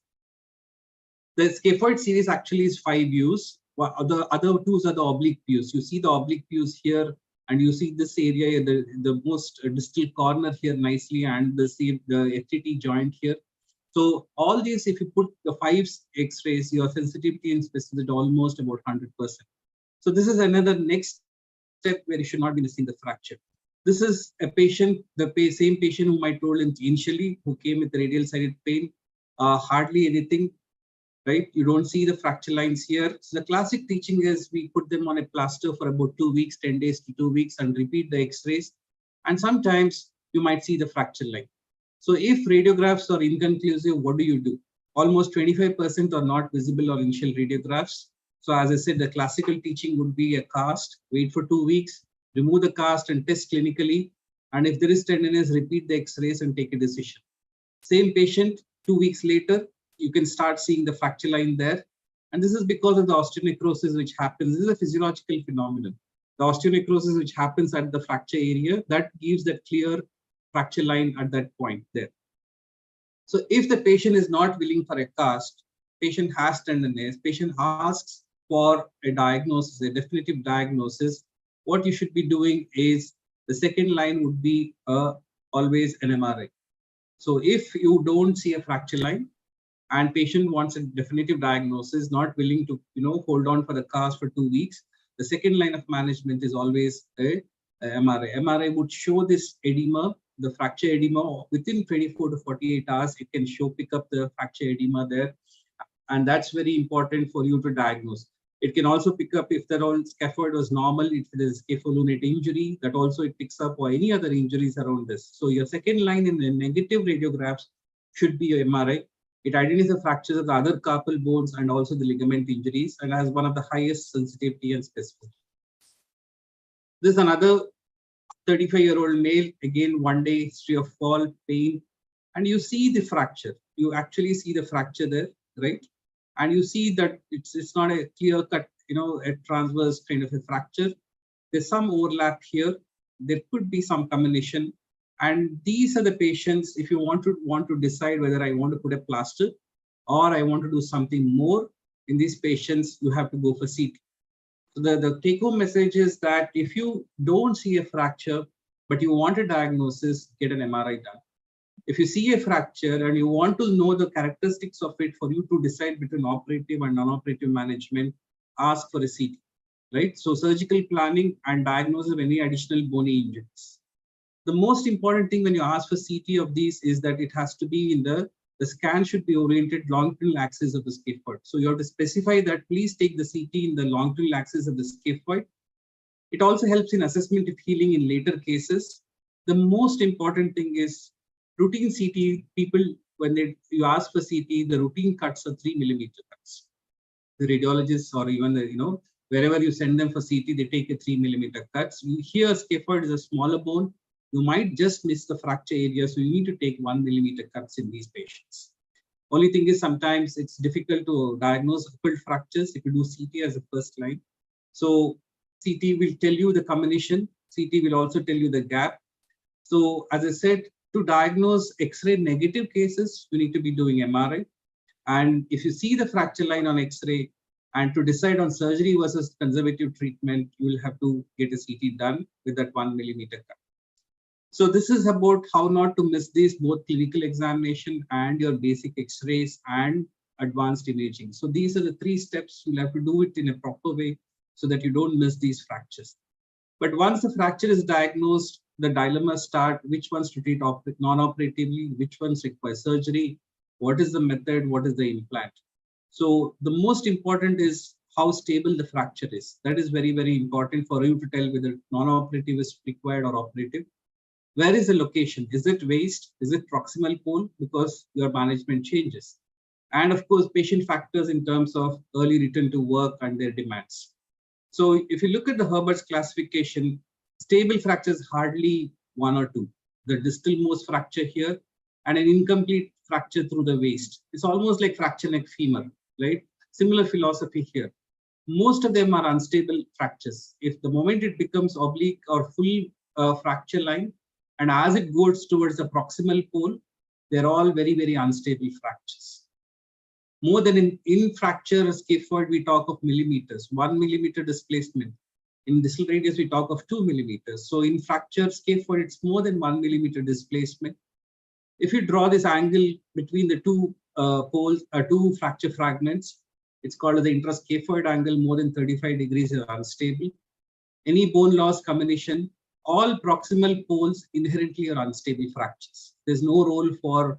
The scaphoid series actually is 5 views. The other 2 are the oblique views. You see the oblique views here, and you see this area, the most distal corner here nicely, and the FTT joint here. So all these, if you put the 5 X-rays, your sensitivity and specificity almost about 100%. So this is another next step where you should not be missing the fracture. This is a patient, the same patient whom I told initially, who came with radial sided pain. hardly anything, right? You don't see the fracture lines here. So the classic teaching is we put them on a plaster for about 2 weeks, 10 days to 2 weeks, and repeat the x-rays. And sometimes you might see the fracture line. So if radiographs are inconclusive, what do? Almost 25% are not visible on initial radiographs. So as I said, the classical teaching would be a cast, wait for 2 weeks, remove the cast and test clinically. And if there is tenderness, repeat the x-rays and take a decision. Same patient, 2 weeks later, you can start seeing the fracture line there. And this is because of the osteonecrosis which happens. This is a physiological phenomenon. The osteonecrosis which happens at the fracture area, that gives that clear fracture line at that point there. So if the patient is not willing for a cast, patient has tenderness, patient asks for a diagnosis, a definitive diagnosis, what you should be doing is the second line would be always an MRI. So if you don't see a fracture line and patient wants a definitive diagnosis, not willing to hold on for the cast for 2 weeks, the second line of management is always a MRI. MRI would show this edema, the fracture edema within 24 to 48 hours. It can pick up the fracture edema there, and that's very important for you to diagnose. It can also pick up if the scaphoid was normal, if it is scapholunate injury, that also it picks up, or any other injuries around this. So your second line in the negative radiographs should be a MRI. It identifies the fractures of the other carpal bones and also the ligament injuries, and has one of the highest sensitivity and specificity. This is another 35-year-old male, again, 1 day history of fall, pain, and you see the fracture. You actually see the fracture there, right? And you see that it's not a clear cut, a transverse kind of a fracture. There's some overlap here. There could be some combination. And these are the patients, if you want to decide whether I want to put a plaster or I want to do something more in these patients, you have to go for CT. So the take-home message is that if you don't see a fracture, but you want a diagnosis, get an MRI done. If you see a fracture and you want to know the characteristics of it for you to decide between operative and non-operative management, ask for a CT, right? So surgical planning and diagnosis of any additional bony injuries. The most important thing when you ask for CT of these is that it has to be in the scan should be oriented longitudinal axis of the scaphoid. So you have to specify that please take the CT in the longitudinal axis of the scaphoid. It also helps in assessment of healing in later cases. The most important thing is routine CT. People, when you ask for CT, the routine cuts are 3 millimeter cuts. The radiologists or even the, wherever you send them for CT, they take a 3 millimeter cuts. Here, scaphoid is a smaller bone. You might just miss the fracture area, so you need to take 1 millimeter cuts in these patients. Only thing is sometimes it's difficult to diagnose occult fractures if you do CT as a first line. So CT will tell you the combination. CT will also tell you the gap. So as I said, to diagnose X-ray negative cases, you need to be doing MRI. And if you see the fracture line on X-ray, and to decide on surgery versus conservative treatment, you will have to get a CT done with that 1 millimeter cut. So this is about how not to miss these, both clinical examination and your basic X-rays and advanced imaging. So these are the 3 steps. You'll have to do it in a proper way so that you don't miss these fractures. But once the fracture is diagnosed, the dilemmas start: which ones to treat non-operatively, which ones require surgery, what is the method, what is the implant. So the most important is how stable the fracture is. That is very, very important for you to tell whether non-operative is required or operative. Where is the location? Is it waist? Is it proximal pole? Because your management changes. And of course, patient factors in terms of early return to work and their demands. So if you look at the Herbert's classification, stable fractures hardly 1 or 2. The distal most fracture here and an incomplete fracture through the waist. It's almost like fracture neck femur, right? Similar philosophy here. Most of them are unstable fractures. If the moment it becomes oblique or full fracture line, and as it goes towards the proximal pole, they're all very, very unstable fractures. More than in fracture scaphoid, we talk of millimeters, 1 millimeter displacement. In distal radius, we talk of 2 millimeters. So in fracture scaphoid, it's more than 1 millimeter displacement. If you draw this angle between the two poles, two fracture fragments, it's called the intrascaphoid angle. More than 35 degrees is unstable. Any bone loss combination, all proximal poles inherently are unstable fractures. There's no role for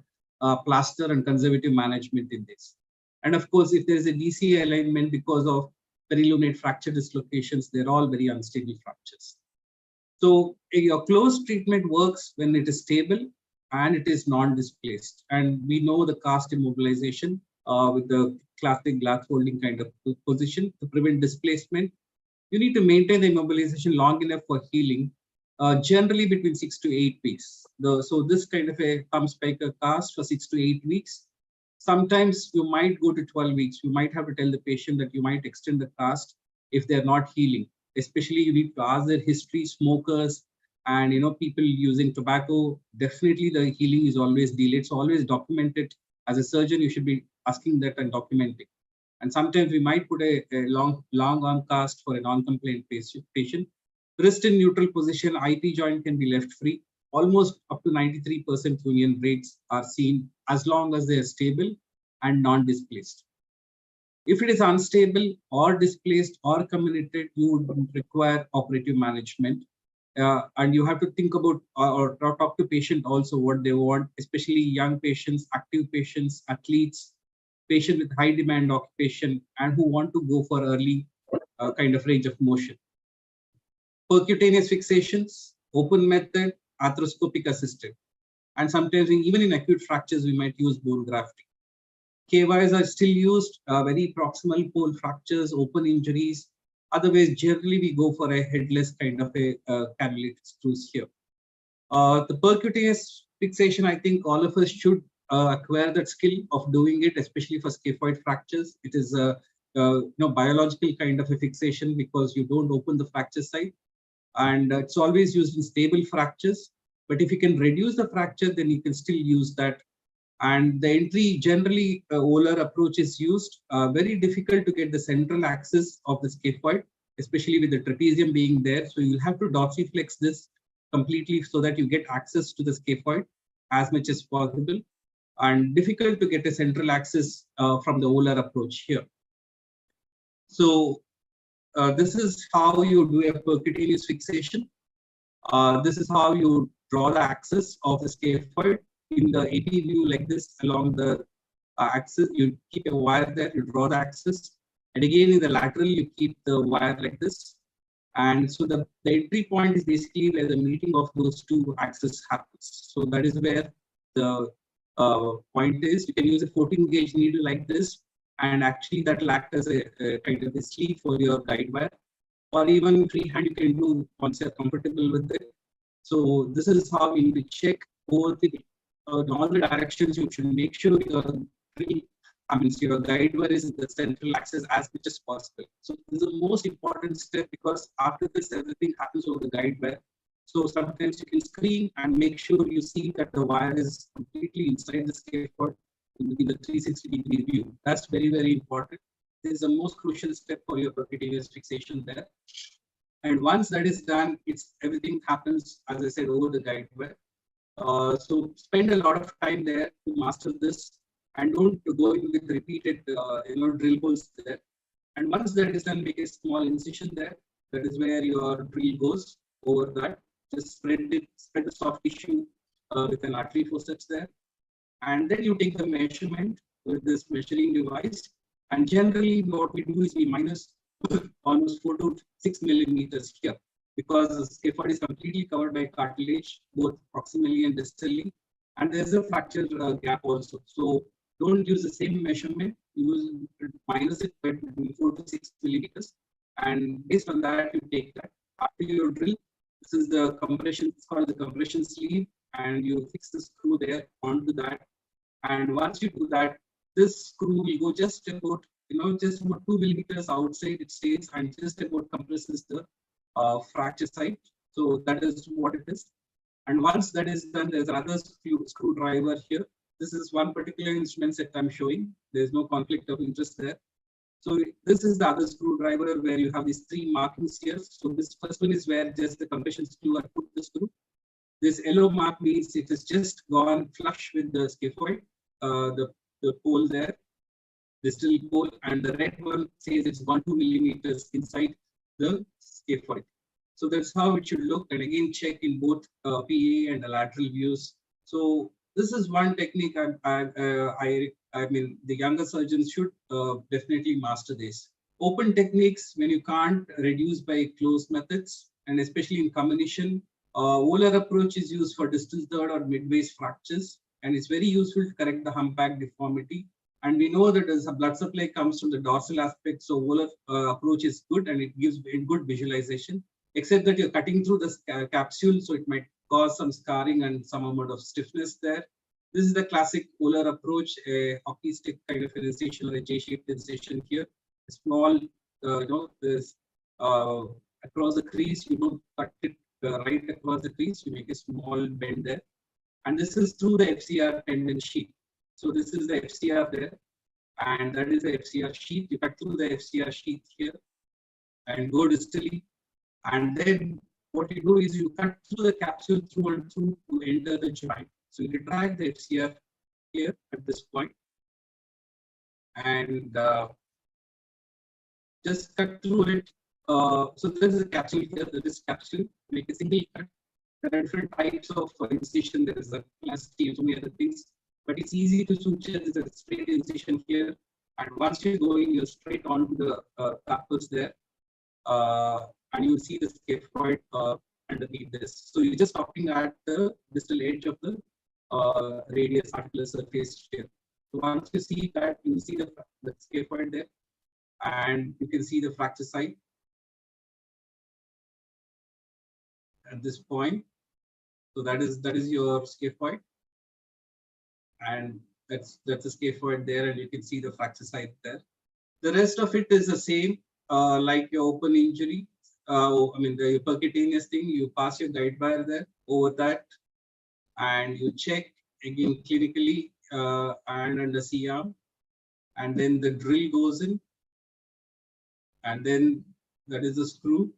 plaster and conservative management in this. And of course, if there is a DC alignment because of perilunate fracture dislocations, they're all very unstable fractures. So your closed treatment works when it is stable and it is non-displaced. And we know the cast immobilization with the classic glass holding kind of position to prevent displacement. You need to maintain the immobilization long enough for healing, generally between 6 to 8 weeks. So this kind of a thumb spiker cast for 6 to 8 weeks. Sometimes you might go to 12 weeks. You might have to tell the patient that you might extend the cast if they're not healing. Especially you need to ask their history, smokers, and people using tobacco. Definitely the healing is always delayed. So always document it. As a surgeon, you should be asking that and documenting. And sometimes we might put a long arm cast for a non-compliant patient. Wrist in neutral position, IT joint can be left free. Almost up to 93% union rates are seen as long as they are stable and non-displaced. If it is unstable or displaced or comminuted, you would require operative management. And you have to think about or talk to patient also what they want, especially young patients, active patients, athletes, patient with high demand occupation, and who want to go for early kind of range of motion. Percutaneous fixations, open method, arthroscopic assisted. And sometimes even in acute fractures, we might use bone grafting. KYs are still used, very proximal pole fractures, open injuries. Otherwise, generally we go for a headless kind of a cannulated screws here. The percutaneous fixation, I think all of us should acquire that skill of doing it, especially for scaphoid fractures. It is a biological kind of a fixation because you don't open the fracture site, and it's always used in stable fractures. But if you can reduce the fracture, then you can still use that. And the entry, generally, volar approach is used. Very difficult to get the central axis of the scaphoid, especially with the trapezium being there. So you'll have to dorsiflex this completely so that you get access to the scaphoid as much as possible. And difficult to get a central axis from the volar approach here. So this is how you do a percutaneous fixation. This is how you draw the axis of the scaphoid in the AP view like this along the axis. You keep a wire there, you draw the axis. And again, in the lateral, you keep the wire like this. And so the entry point is basically where the meeting of those two axes happens. So that is where the point is. You can use a 14 gauge needle like this. And actually that will act as a kind of a sleeve for your guide wire. Or even freehand you can do once you're comfortable with it. So this is how you need to check both in all the directions. You should make sure your guide wire is in the central axis as much as possible. So this is the most important step because after this everything happens over the guide wire. So sometimes you can screen and make sure you see that the wire is completely inside the scaphoid in the 360-degree view. That's very, very important. This is the most crucial step for your percutaneous fixation there. And once that is done, everything happens, as I said, over the guide wire. So spend a lot of time there to master this and don't go in with repeated drill holes there. And once that is done, make a small incision there. That is where your drill goes over that. Just spread the soft tissue with an artery forceps there. And then you take the measurement with this measuring device. And generally what we do is we minus almost 4 to 6 millimeters here because the scaphoid is completely covered by cartilage, both proximally and distally. And there's a fracture gap also. So don't use the same measurement, minus it by 4 to 6 millimeters. And based on that, you take that. After your drill, this is the compression, it's called the compression sleeve, and you fix the screw there onto that. And once you do that, this screw will go just about 2 millimeters outside it stays and just about compresses the fracture site. So that is what it is. And once that is done, there's another screwdriver here. This is one particular instrument set I'm showing. There's no conflict of interest there. So this is the other screwdriver where you have these 3 markings here. So this first one is where just the compression screw I put the screw. This yellow mark means it has just gone flush with the scaphoid, the pole there, distal pole, and the red one says it's 1-2 millimeters inside the scaphoid. So that's how it should look. And again, check in both PA and the lateral views. So This is one technique I mean, the younger surgeons should definitely master this. Open techniques, when you can't reduce by closed methods, and especially in combination, volar approach is used for distal third or midwaist fractures, and it's very useful to correct the humpback deformity. And we know that as a blood supply comes from the dorsal aspect, so volar approach is good and it gives a good visualization, except that you're cutting through the capsule, so it might cause some scarring and some amount of stiffness there. This is the classic volar approach, a hockey stick kind of an incision or a J-shaped incision here. A small, this across the crease, you don't cut it right across the crease, you make a small bend there. And this is through the FCR tendon sheath. So this is the FCR there, and that is the FCR sheath. You cut through the FCR sheath here and go distally. And then what you do is you cut through the capsule through and through to enter the joint. So you retract the FCR here at this point and just cut through it. So there is a capsule here, this capsule, make a single cut. There are different types of incision. There is a plastic and so many other things, but it's easy to suture. There's a straight incision here. And once you're going, you're straight onto the carpus there. And you'll see the scaphoid underneath this. So you're just stopping at the distal edge of the radius articular surface here. So once you see that, you see the scaphoid there, and you can see the fracture site at this point. So that is your scaphoid, and that's a scaphoid there, and you can see the fracture site there. The rest of it is the same, like your open injury. I mean, the percutaneous thing, you pass your guide wire there over that, and you check again clinically and under C-arm, and then the drill goes in, and then that is the screw.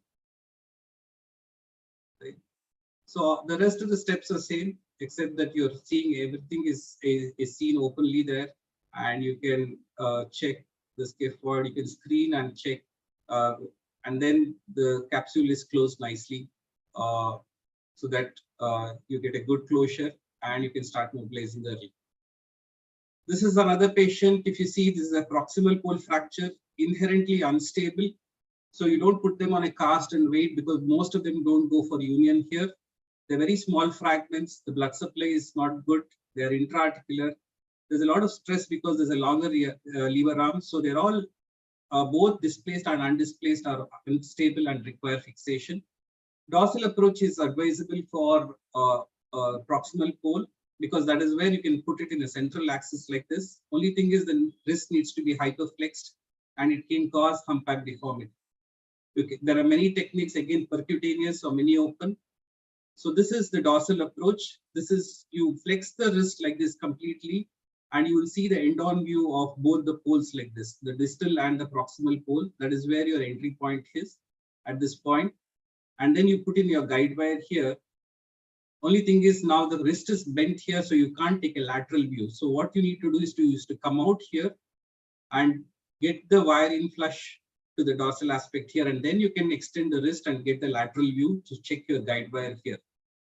Right. So the rest of the steps are same, except that you're seeing everything is seen openly there, and you can check the scaphoid, you can screen and check. And then the capsule is closed nicely so that you get a good closure and you can start mobilizing the ring. This is another patient. If you see, this is a proximal pole fracture, inherently unstable. So you don't put them on a cast and wait, because most of them don't go for union here. They're very small fragments. The blood supply is not good. They're intra-articular. There's a lot of stress because there's a longer lever arm. So they're all both displaced and undisplaced are unstable and require fixation. Dorsal approach is advisable for proximal pole, because that is where you can put it in a central axis like this. Only thing is the wrist needs to be hyperflexed and it can cause humpback deformity. Okay. There are many techniques, again, percutaneous or mini open. So this is the dorsal approach. This is, you flex the wrist like this completely, and you will see the end-on view of both the poles like this, the distal and the proximal pole. That is where your entry point is at this point. And then you put in your guide wire here. Only thing is now the wrist is bent here, so you can't take a lateral view. So what you need to do is to come out here and get the wire in flush to the dorsal aspect here, and then you can extend the wrist and get the lateral view to check your guide wire here.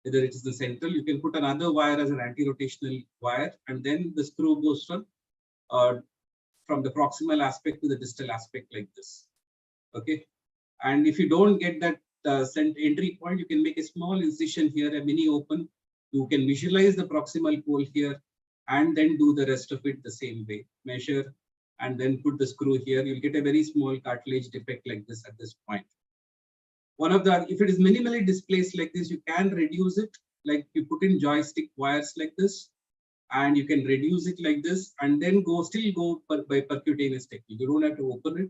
Whether it is the central, you can put another wire as an anti-rotational wire, and then the screw goes from the proximal aspect to the distal aspect like this. Okay, and if you don't get that entry point, you can make a small incision here, a mini open. You can visualize the proximal pole here, and then do the rest of it the same way. Measure and then put the screw here. You'll get a very small cartilage defect like this at this point. One of the, if it is minimally displaced like this, you can reduce it, like you put in joystick wires like this, and you can reduce it like this, and then still go by percutaneous technique. You don't have to open it.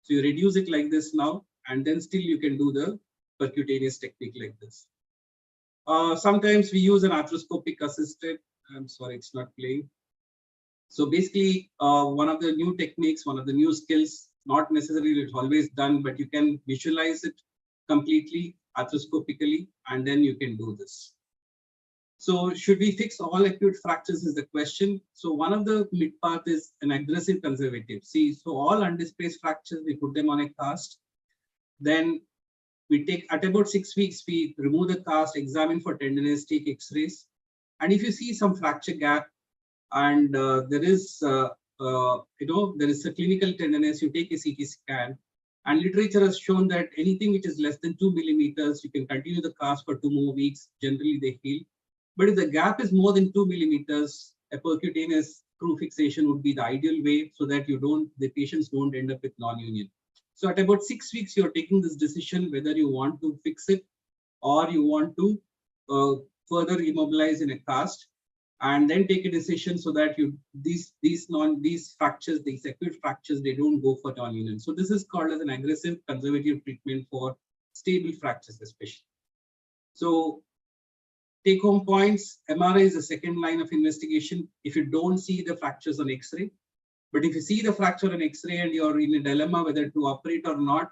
So you reduce it like this now, and then still you can do the percutaneous technique like this. Sometimes we use an arthroscopic assisted. I'm sorry, it's not playing. So basically, one of the new techniques, one of the new skills, not necessarily it's always done, but you can visualize it completely arthroscopically, and then you can do this. So should we fix all acute fractures is the question. So one of the mid path is an aggressive conservative. See, so all undisplaced fractures, we put them on a cast. Then we take, at about 6 weeks, we remove the cast, examine for tenderness, take x-rays. And if you see some fracture gap and there is, there is a clinical tenderness, you take a CT scan, and literature has shown that anything which is less than 2 millimeters, you can continue the cast for 2 more weeks. Generally, they heal. But if the gap is more than 2 millimeters, a percutaneous screw fixation would be the ideal way so that the patients don't end up with non-union. So at about 6 weeks, you're taking this decision whether you want to fix it or you want to further immobilize in a cast, and then take a decision so that these fractures, these acute fractures, they don't go for non-union. So this is called as an aggressive conservative treatment for stable fractures, especially. So take-home points: MRI is the second line of investigation if you don't see the fractures on X-ray. But if you see the fracture on X-ray and you're in a dilemma whether to operate or not,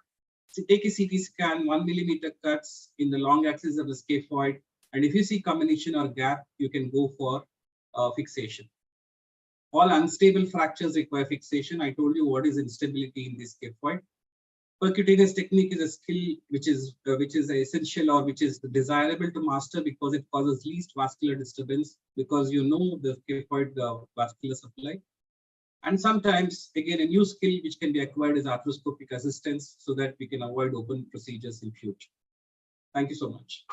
so take a CT scan, 1 millimeter cuts in the long axis of the scaphoid. And if you see combination or gap, you can go for fixation. All unstable fractures require fixation. I told you what is instability in this scaphoid. Percutaneous technique is a skill which is essential or which is desirable to master because it causes least vascular disturbance, because you know the scaphoid vascular supply. And sometimes, again, a new skill which can be acquired is arthroscopic assistance so that we can avoid open procedures in future. Thank you so much.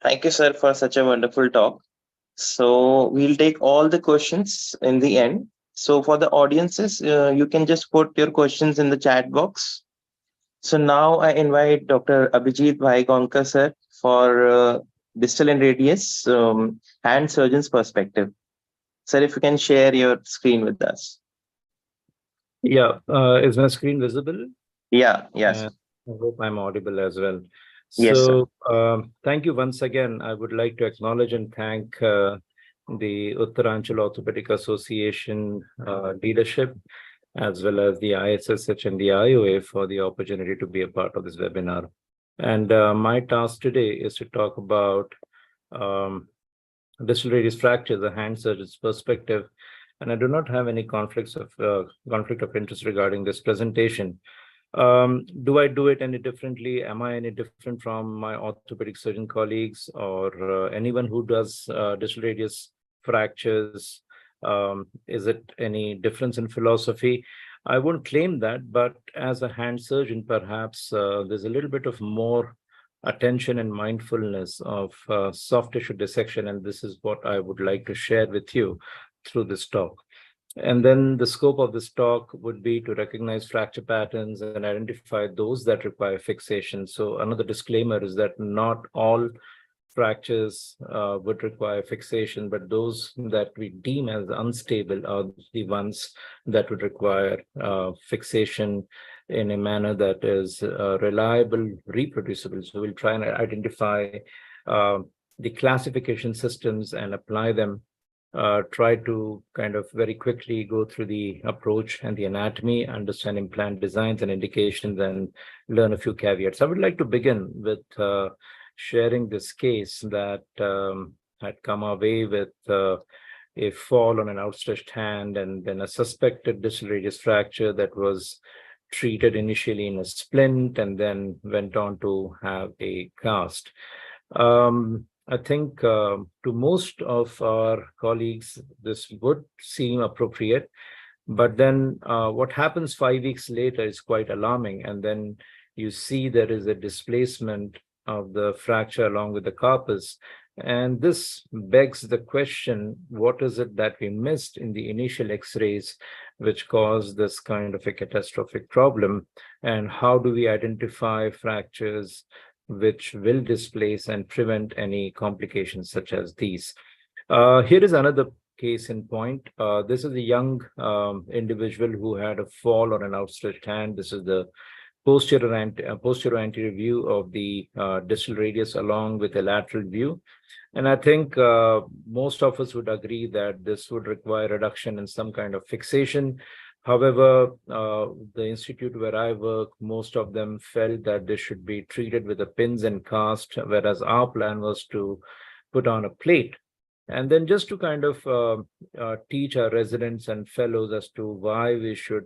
Thank you, sir, for such a wonderful talk. So we'll take all the questions in the end. So for the audiences, you can just put your questions in the chat box. So now I invite Dr. Abhijeet Wahegaonkar, sir, for distal and radius hand surgeon's perspective. Sir, if you can share your screen with us. Yeah, is my screen visible? Yeah, yes. I hope I'm audible as well. Yes, so thank you once again. I would like to acknowledge and thank the Uttaranchal Orthopedic Association leadership, as well as the ISSH and the IOA for the opportunity to be a part of this webinar. And my task today is to talk about distal radius fracture, the hand surgeon's perspective. And I do not have any conflict of interest regarding this presentation. Do I do it any differently? Am I any different from my orthopedic surgeon colleagues or anyone who does distal radius fractures? Is it any difference in philosophy? I won't claim that, but as a hand surgeon, perhaps there's a little bit of more attention and mindfulness of soft tissue dissection, and this is what I would like to share with you through this talk. And then the scope of this talk would be to recognize fracture patterns and identify those that require fixation. So another disclaimer is that not all fractures would require fixation, but those that we deem as unstable are the ones that would require fixation in a manner that is reliable, reproducible. So we'll try and identify the classification systems and apply them. Try to kind of very quickly go through the approach and the anatomy, understand implant designs and indications, and learn a few caveats. I would like to begin with sharing this case that had come our way with a fall on an outstretched hand and then a suspected distal radius fracture that was treated initially in a splint and then went on to have a cast. I think to most of our colleagues, this would seem appropriate, but then what happens 5 weeks later is quite alarming. And then you see there is a displacement of the fracture along with the carpus. And this begs the question, what is it that we missed in the initial X-rays which caused this kind of a catastrophic problem? And how do we identify fractures which will displace and prevent any complications such as these? Here is another case in point. This is a young individual who had a fall on an outstretched hand. This is the posterior anterior view of the distal radius along with a lateral view. And I think most of us would agree that this would require reduction in some kind of fixation. However, the institute where I work, most of them felt that this should be treated with the pins and cast, whereas our plan was to put on a plate. And then just to kind of teach our residents and fellows as to why we should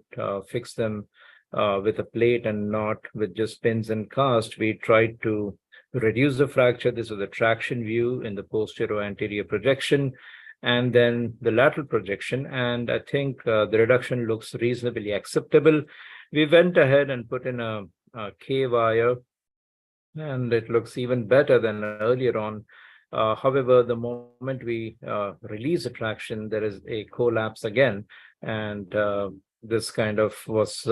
fix them with a plate and not with just pins and cast, we tried to reduce the fracture. This is the traction view in the posterior anterior projection, and then the lateral projection. And I think the reduction looks reasonably acceptable. We went ahead and put in a K wire, and it looks even better than earlier on. However, the moment we release the traction, there is a collapse again. And this kind of was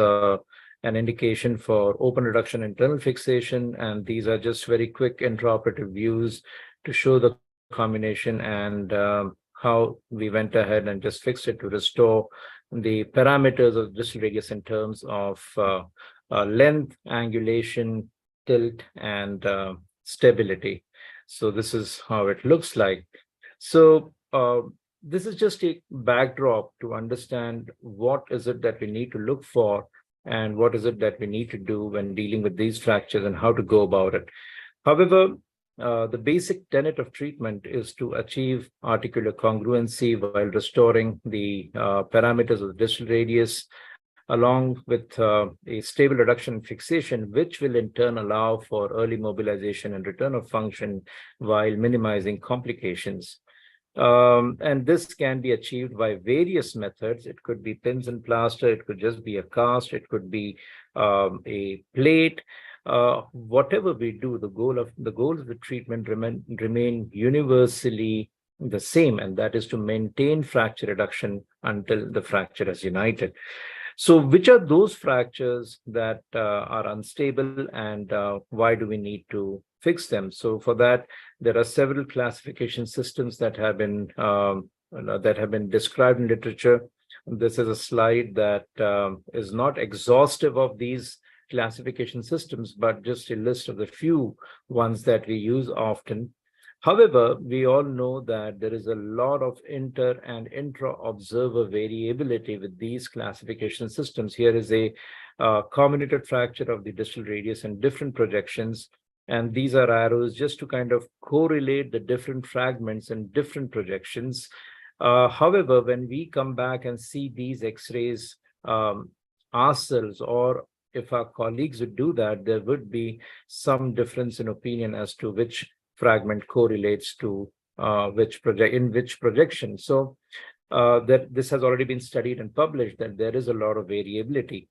an indication for open reduction internal fixation. And these are just very quick intraoperative views to show the combination and how we went ahead and just fixed it to restore the parameters of distal radius in terms of length, angulation, tilt, and stability. So this is how it looks like. So this is just a backdrop to understand what is it that we need to look for and what is it that we need to do when dealing with these fractures and how to go about it. However, the basic tenet of treatment is to achieve articular congruency while restoring the parameters of the distal radius, along with a stable reduction in fixation, which will in turn allow for early mobilization and return of function while minimizing complications. And this can be achieved by various methods. It could be pins and plaster, it could just be a cast, it could be a plate. Whatever we do, the goals of the treatment remain universally the same, and that is to maintain fracture reduction until the fracture is united. So which are those fractures that are unstable, and why do we need to fix them? So for that, there are several classification systems that have been described in literature. This is a slide that is not exhaustive of these classification systems, but just a list of the few ones that we use often. However, we all know that there is a lot of inter and intra-observer variability with these classification systems. Here is a comminuted fracture of the distal radius and different projections. And these are arrows just to kind of correlate the different fragments and different projections. However, when we come back and see these X-rays ourselves, or if our colleagues would do that, there would be some difference in opinion as to which fragment correlates to which projection. So that this has already been studied and published, that there is a lot of variability.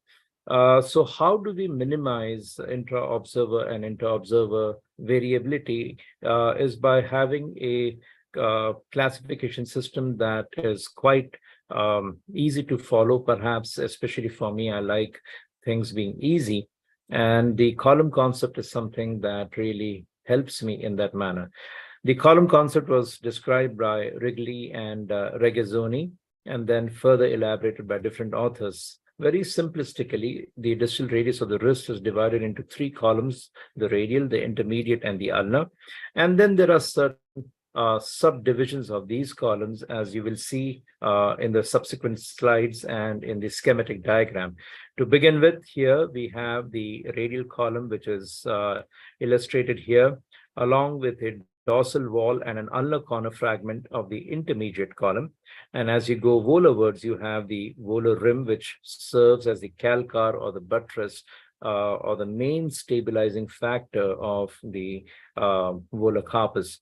So how do we minimize intra-observer and inter-observer variability is by having a classification system that is quite easy to follow, perhaps, especially for me. I like things being easy. And the column concept is something that really helps me in that manner. The column concept was described by Wrigley and Regazzoni, and then further elaborated by different authors. Very simplistically, the distal radius of the wrist is divided into 3 columns: the radial, the intermediate, and the ulnar. And then there are certain subdivisions of these columns, as you will see in the subsequent slides and in the schematic diagram. To begin with, here we have the radial column, which is illustrated here, along with a dorsal wall and an ulnar corner fragment of the intermediate column. And as you go volarwards, you have the volar rim, which serves as the calcar or the buttress or the main stabilizing factor of the volar carpus.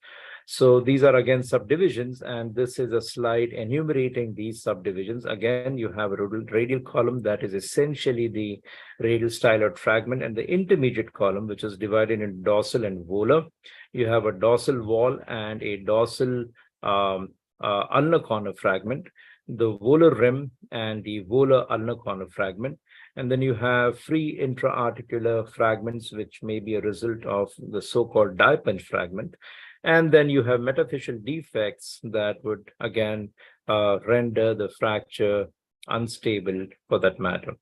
So these are again subdivisions, and this is a slide enumerating these subdivisions. Again, you have a radial column that is essentially the radial styloid fragment, and the intermediate column, which is divided into dorsal and volar. You have a dorsal wall and a dorsal ulnar corner fragment, the volar rim and the volar ulnar corner fragment. And then you have free intra-articular fragments, which may be a result of the so-called die-punch fragment. And then you have metaphyseal defects that would, again, render the fracture unstable for that matter.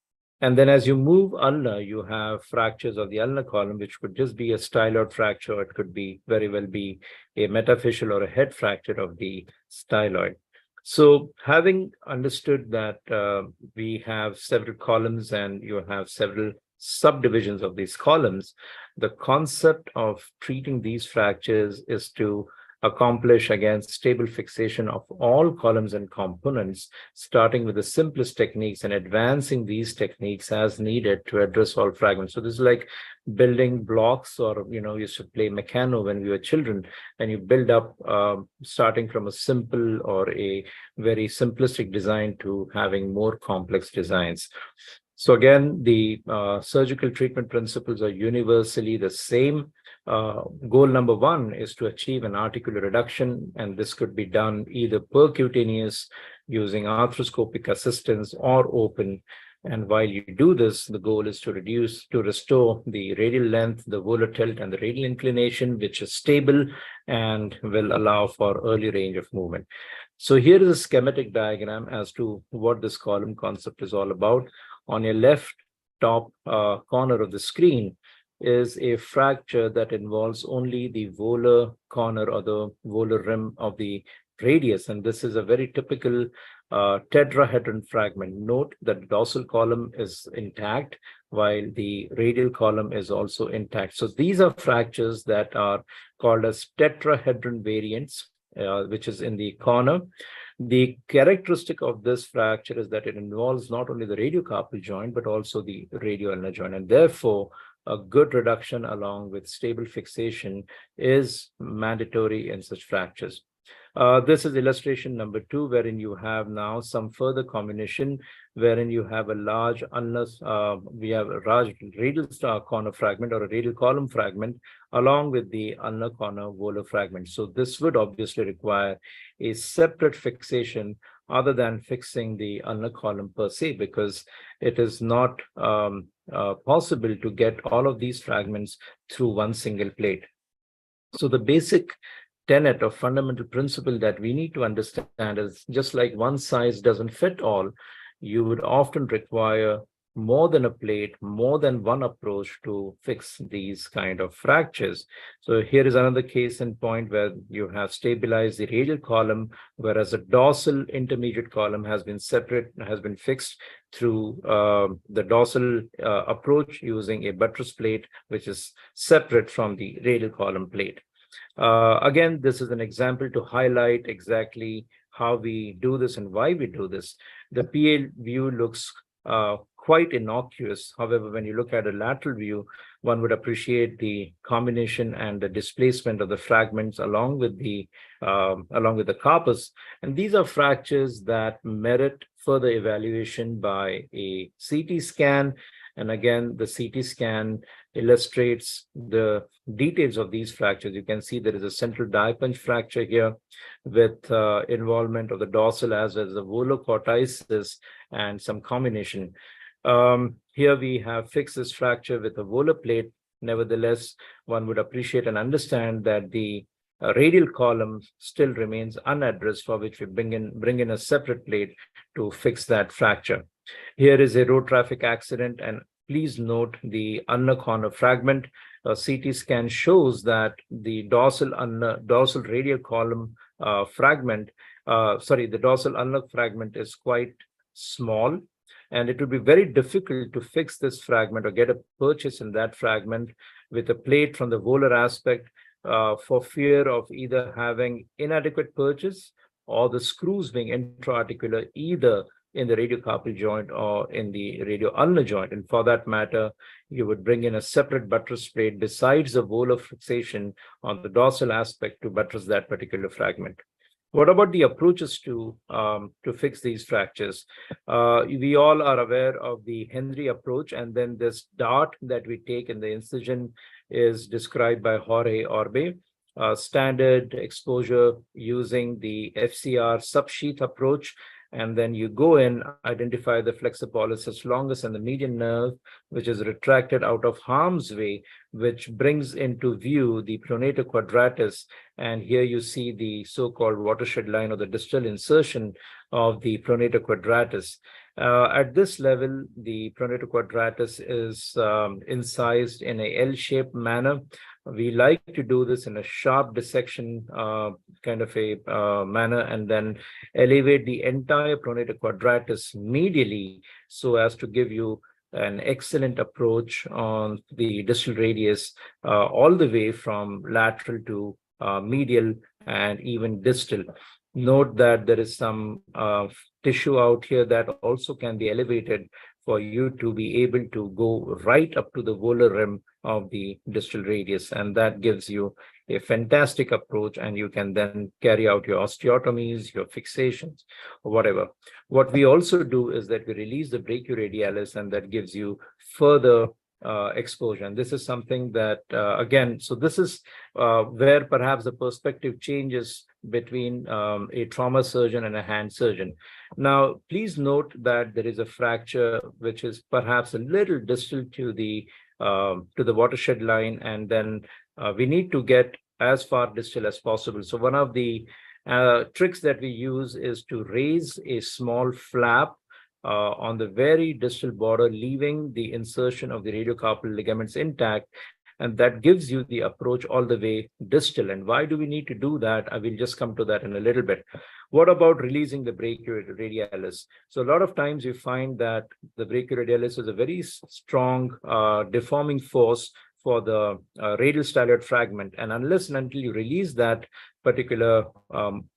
And then as you move ulnar, you have fractures of the ulnar column, which could just be a styloid fracture. It could be very well be a metaphyseal or a head fracture of the styloid. So having understood that we have several columns and you have several subdivisions of these columns, the concept of treating these fractures is to accomplish, again, stable fixation of all columns and components, starting with the simplest techniques and advancing these techniques as needed to address all fragments. So this is like building blocks, or, we used to play Meccano when we were children, and you build up starting from a simple or a very simplistic design to having more complex designs. So again, the surgical treatment principles are universally the same. Goal number one is to achieve an articular reduction, and this could be done either percutaneous using arthroscopic assistance or open. And while you do this, the goal is to restore the radial length, the volar tilt, and the radial inclination, which is stable and will allow for early range of movement. So here is a schematic diagram as to what this column concept is all about. On your left top corner of the screen is a fracture that involves only the volar corner or the volar rim of the radius. And this is a very typical tetrahedron fragment. Note that the dorsal column is intact while the radial column is also intact. So these are fractures that are called as tetrahedron variants, which is in the corner. The characteristic of this fracture is that it involves not only the radiocarpal joint, but also the radioulnar joint. And therefore, a good reduction along with stable fixation is mandatory in such fractures. This is illustration number 2, wherein you have now some further combination, wherein you have a large we have a large radial corner fragment or a radial column fragment along with the ulnar corner volar fragment. So this would obviously require a separate fixation other than fixing the ulnar column per se, because it is not possible to get all of these fragments through one single plate. So the basic tenet or fundamental principle that we need to understand is, just like one size doesn't fit all, you would often require more than a plate, more than one approach to fix these kind of fractures. So here is another case in point where you have stabilized the radial column, whereas a dorsal intermediate column has been fixed through the dorsal approach using a buttress plate, which is separate from the radial column plate. Again, this is an example to highlight exactly how we do this and why we do this. The PA view looks quite innocuous. However, when you look at a lateral view, one would appreciate the combination and the displacement of the fragments along with the carpus. And these are fractures that merit further evaluation by a CT scan. And again, the CT scan illustrates the details of these fractures. You can see there is a central dipunch fracture here with involvement of the dorsal as well as the volar cortices and some combination. Here we have fixed this fracture with a volar plate. Nevertheless, one would appreciate and understand that the radial column still remains unaddressed, for which we bring in a separate plate to fix that fracture. Here is a road traffic accident, and please note the ulnar corner fragment. A CT scan shows that the dorsal radial column the dorsal ulnar fragment is quite small, and it would be very difficult to fix this fragment or get a purchase in that fragment with a plate from the volar aspect for fear of either having inadequate purchase or the screws being intra-articular either in the radiocarpal joint or in the radioulnar joint. And for that matter, you would bring in a separate buttress plate besides the volar fixation on the dorsal aspect to buttress that particular fragment. What about the approaches to fix these fractures? We all are aware of the Henry approach, and then this dart that we take in the incision is described by Jorge Orbe. Standard exposure using the FCR subsheath approach, and then you go in, identify the flexor pollicis longus and the median nerve, which is retracted out of harm's way, which brings into view the pronator quadratus. And here you see the so-called watershed line or the distal insertion of the pronator quadratus. At this level, the pronator quadratus is incised in a L-shaped manner. We like to do this in a sharp dissection kind of a manner, and then elevate the entire pronator quadratus medially so as to give you an excellent approach on the distal radius all the way from lateral to medial and even distal. Note that there is some tissue out here that also can be elevated for you to be able to go right up to the volar rim of the distal radius, and that gives you a fantastic approach, and you can then carry out your osteotomies, your fixations, or whatever. What we also do is that we release the brachioradialis, and that gives you further exposure. And this is something that, again, so this is where perhaps the perspective changes between a trauma surgeon and a hand surgeon. Now, please note that there is a fracture which is perhaps a little distal to the watershed line, and then we need to get as far distal as possible. So one of the tricks that we use is to raise a small flap on the very distal border, leaving the insertion of the radiocarpal ligaments intact, and that gives you the approach all the way distal. And why do we need to do that? I will just come to that in a little bit. What about releasing the brachioradialis? So a lot of times you find that the brachioradialis is a very strong deforming force for the radial styloid fragment. And unless and until you release that particular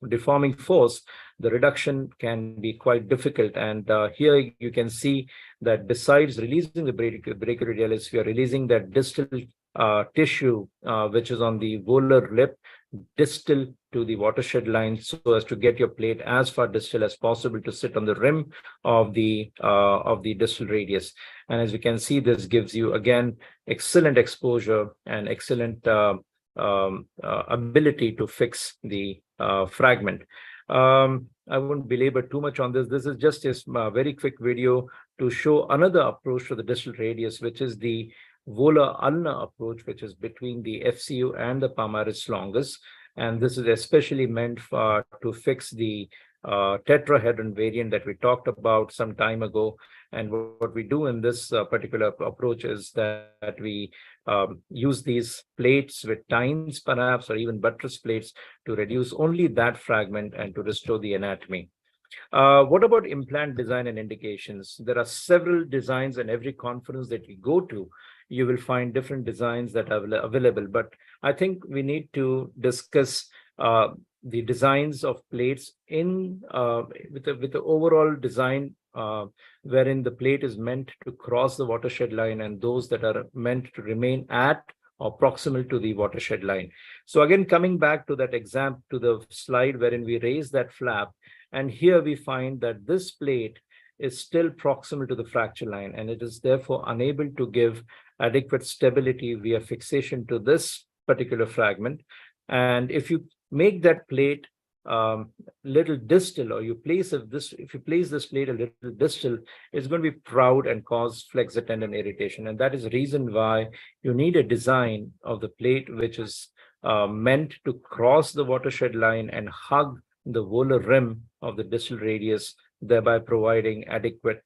deforming force, the reduction can be quite difficult. And here you can see that besides releasing the brachioradialis, we are releasing that distal tissue, which is on the volar lip, distal to the watershed line, so as to get your plate as far distal as possible to sit on the rim of the distal radius. And as you can see, this gives you again excellent exposure and excellent ability to fix the fragment. I won't belabor too much on this. This is just a very quick video to show another approach to the distal radius, which is the volar ulnar approach, which is between the FCU and the palmaris longus. And this is especially meant to fix the tetrahedron variant that we talked about some time ago. And what we do in this particular approach is that we use these plates with tines, perhaps, or even buttress plates to reduce only that fragment and to restore the anatomy. What about implant design and indications? There are several designs, and every conference that you go to, you will find different designs that are available. But I think we need to discuss the designs of plates in with the overall design, wherein the plate is meant to cross the watershed line, and those that are meant to remain at or proximal to the watershed line. So again, coming back to that example, to the slide wherein we raise that flap, and here we find that this plate is still proximal to the fracture line, and it is therefore unable to give adequate stability via fixation to this particular fragment. And if you make that plate little distal, or if you place this plate a little distal, it's going to be proud and cause flexor tendon irritation. And that is the reason why you need a design of the plate which is meant to cross the watershed line and hug the volar rim of the distal radius, thereby providing adequate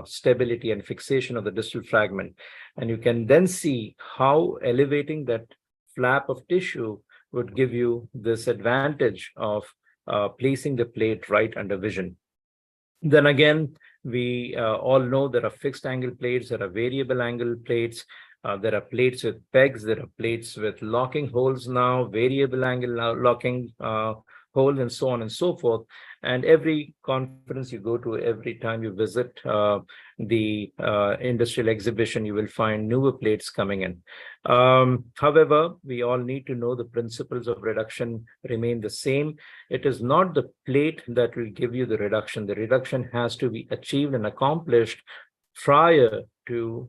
stability and fixation of the distal fragment. And you can then see how elevating that flap of tissue would give you this advantage of placing the plate right under vision. Then again, we all know there are fixed angle plates, there are variable angle plates, there are plates with pegs, there are plates with locking holes now, variable angle locking holes, and so on and so forth. And every conference you go to, every time you visit the industrial exhibition, you will find newer plates coming in. However, we all need to know the principles of reduction remain the same. It is not the plate that will give you the reduction. The reduction has to be achieved and accomplished prior to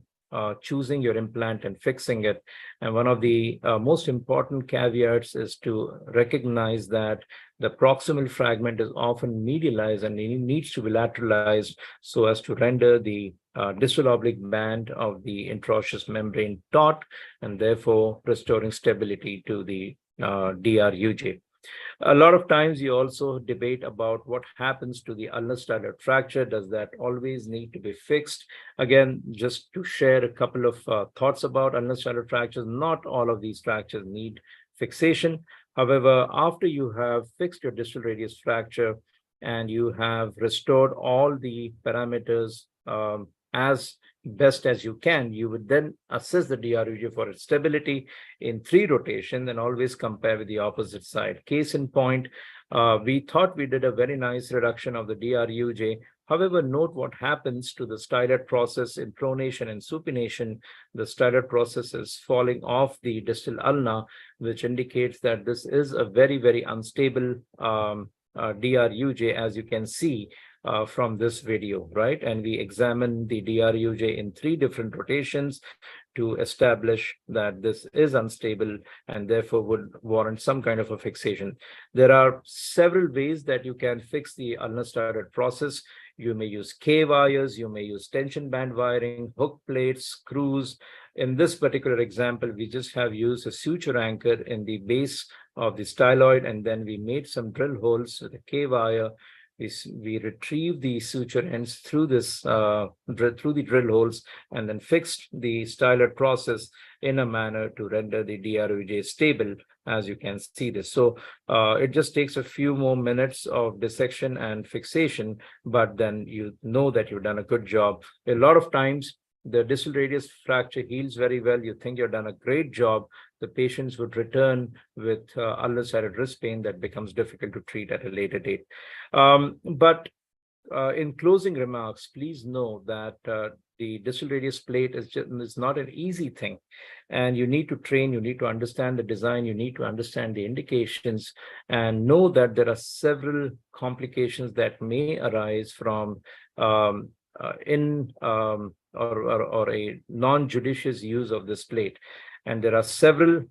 choosing your implant and fixing it. And one of the most important caveats is to recognize that the proximal fragment is often medialized and it needs to be lateralized so as to render the distal oblique band of the intraosseous membrane taut, and therefore restoring stability to the DRUJ. A lot of times you also debate about what happens to the ulnar styloid fracture. Does that always need to be fixed? Again, just to share a couple of thoughts about ulnar styloid fractures, not all of these fractures need fixation. However, after you have fixed your distal radius fracture and you have restored all the parameters as best as you can. You would then assess the DRUJ for its stability in 3 rotations and always compare with the opposite side. Case in point, we thought we did a very nice reduction of the DRUJ. However, note what happens to the stylet process in pronation and supination. The stylet process is falling off the distal ulna, which indicates that this is a very, very unstable DRUJ, as you can see from this video, right? And we examine the DRUJ in 3 different rotations to establish that this is unstable and therefore would warrant some kind of a fixation. There are several ways that you can fix the ulnar stylet process. You may use K wires, you may use tension band wiring, hook plates, screws. In this particular example, we just have used a suture anchor in the base of the styloid, and then we made some drill holes with a K wire. We retrieved the suture ends through this through the drill holes and then fixed the stylet process in a manner to render the DRUJ stable, as you can see this. So it just takes a few more minutes of dissection and fixation, but then you know that you've done a good job. A lot of times the distal radius fracture heals very well. You think you've done a great job. The patients would return with ulnar-sided wrist pain that becomes difficult to treat at a later date. But in closing remarks, please know that the distal radius plate is not an easy thing. And you need to train, you need to understand the design, you need to understand the indications, and know that there are several complications that may arise from or a non-judicious use of this plate. And there are several,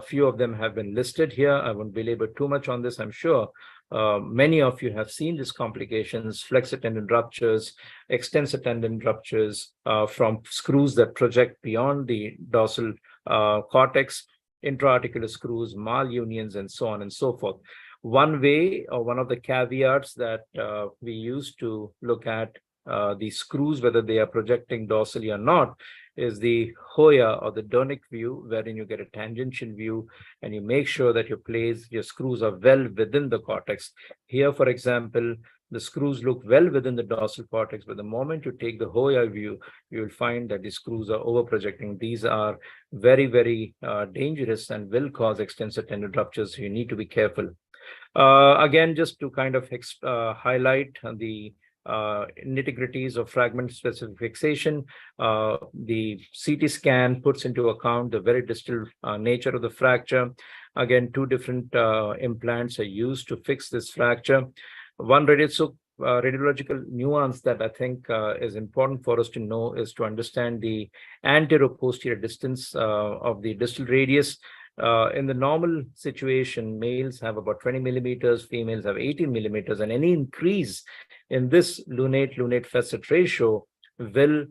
few of them have been listed here. I won't belabor too much on this. I'm sure many of you have seen these complications: flexor tendon ruptures, extensor tendon ruptures from screws that project beyond the dorsal cortex, intra-articular screws, malunions, and so on and so forth. One way, or one of the caveats that we use to look at the screws, whether they are projecting dorsally or not, is the Hoya or the Dernick view, wherein you get a tangential view and you make sure that your screws are well within the cortex. Here, for example, the screws look well within the dorsal cortex, but the moment you take the Hoya view, you will find that the screws are over projecting. These are very, very dangerous and will cause extensor tendon ruptures, so you need to be careful. Again, just to kind of highlight the nitty-gritties of fragment-specific fixation, the CT scan puts into account the very distal nature of the fracture. Again, 2 different implants are used to fix this fracture. One radiological nuance that I think is important for us to know is to understand the anterior-posterior distance of the distal radius. In the normal situation, males have about 20 millimeters, females have 18 millimeters, and any increase in this lunate facet ratio will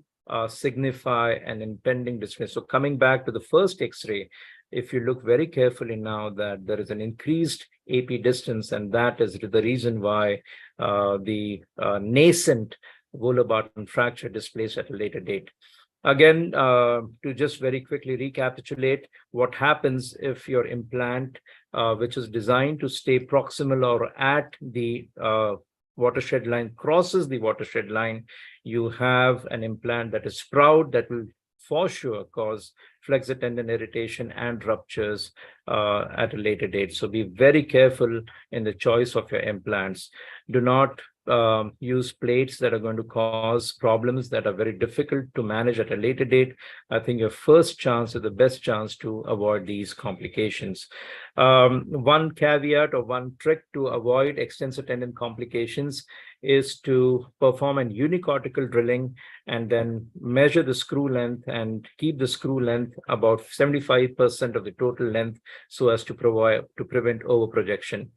signify an impending distress. So coming back to the first X-ray, if you look very carefully now, that there is an increased AP distance, and that is the reason why the nascent volar Barton fracture displays at a later date. Again, to just very quickly recapitulate what happens if your implant, which is designed to stay proximal or at the watershed line, crosses the watershed line, you have an implant that is proud, that will for sure cause flexor tendon irritation and ruptures at a later date. So be very careful in the choice of your implants. Do not use plates that are going to cause problems that are very difficult to manage at a later date. I think your first chance is the best chance to avoid these complications. One caveat or one trick to avoid extensor tendon complications is to perform an unicortical drilling and then measure the screw length and keep the screw length about 75% of the total length, so as to prevent overprojection.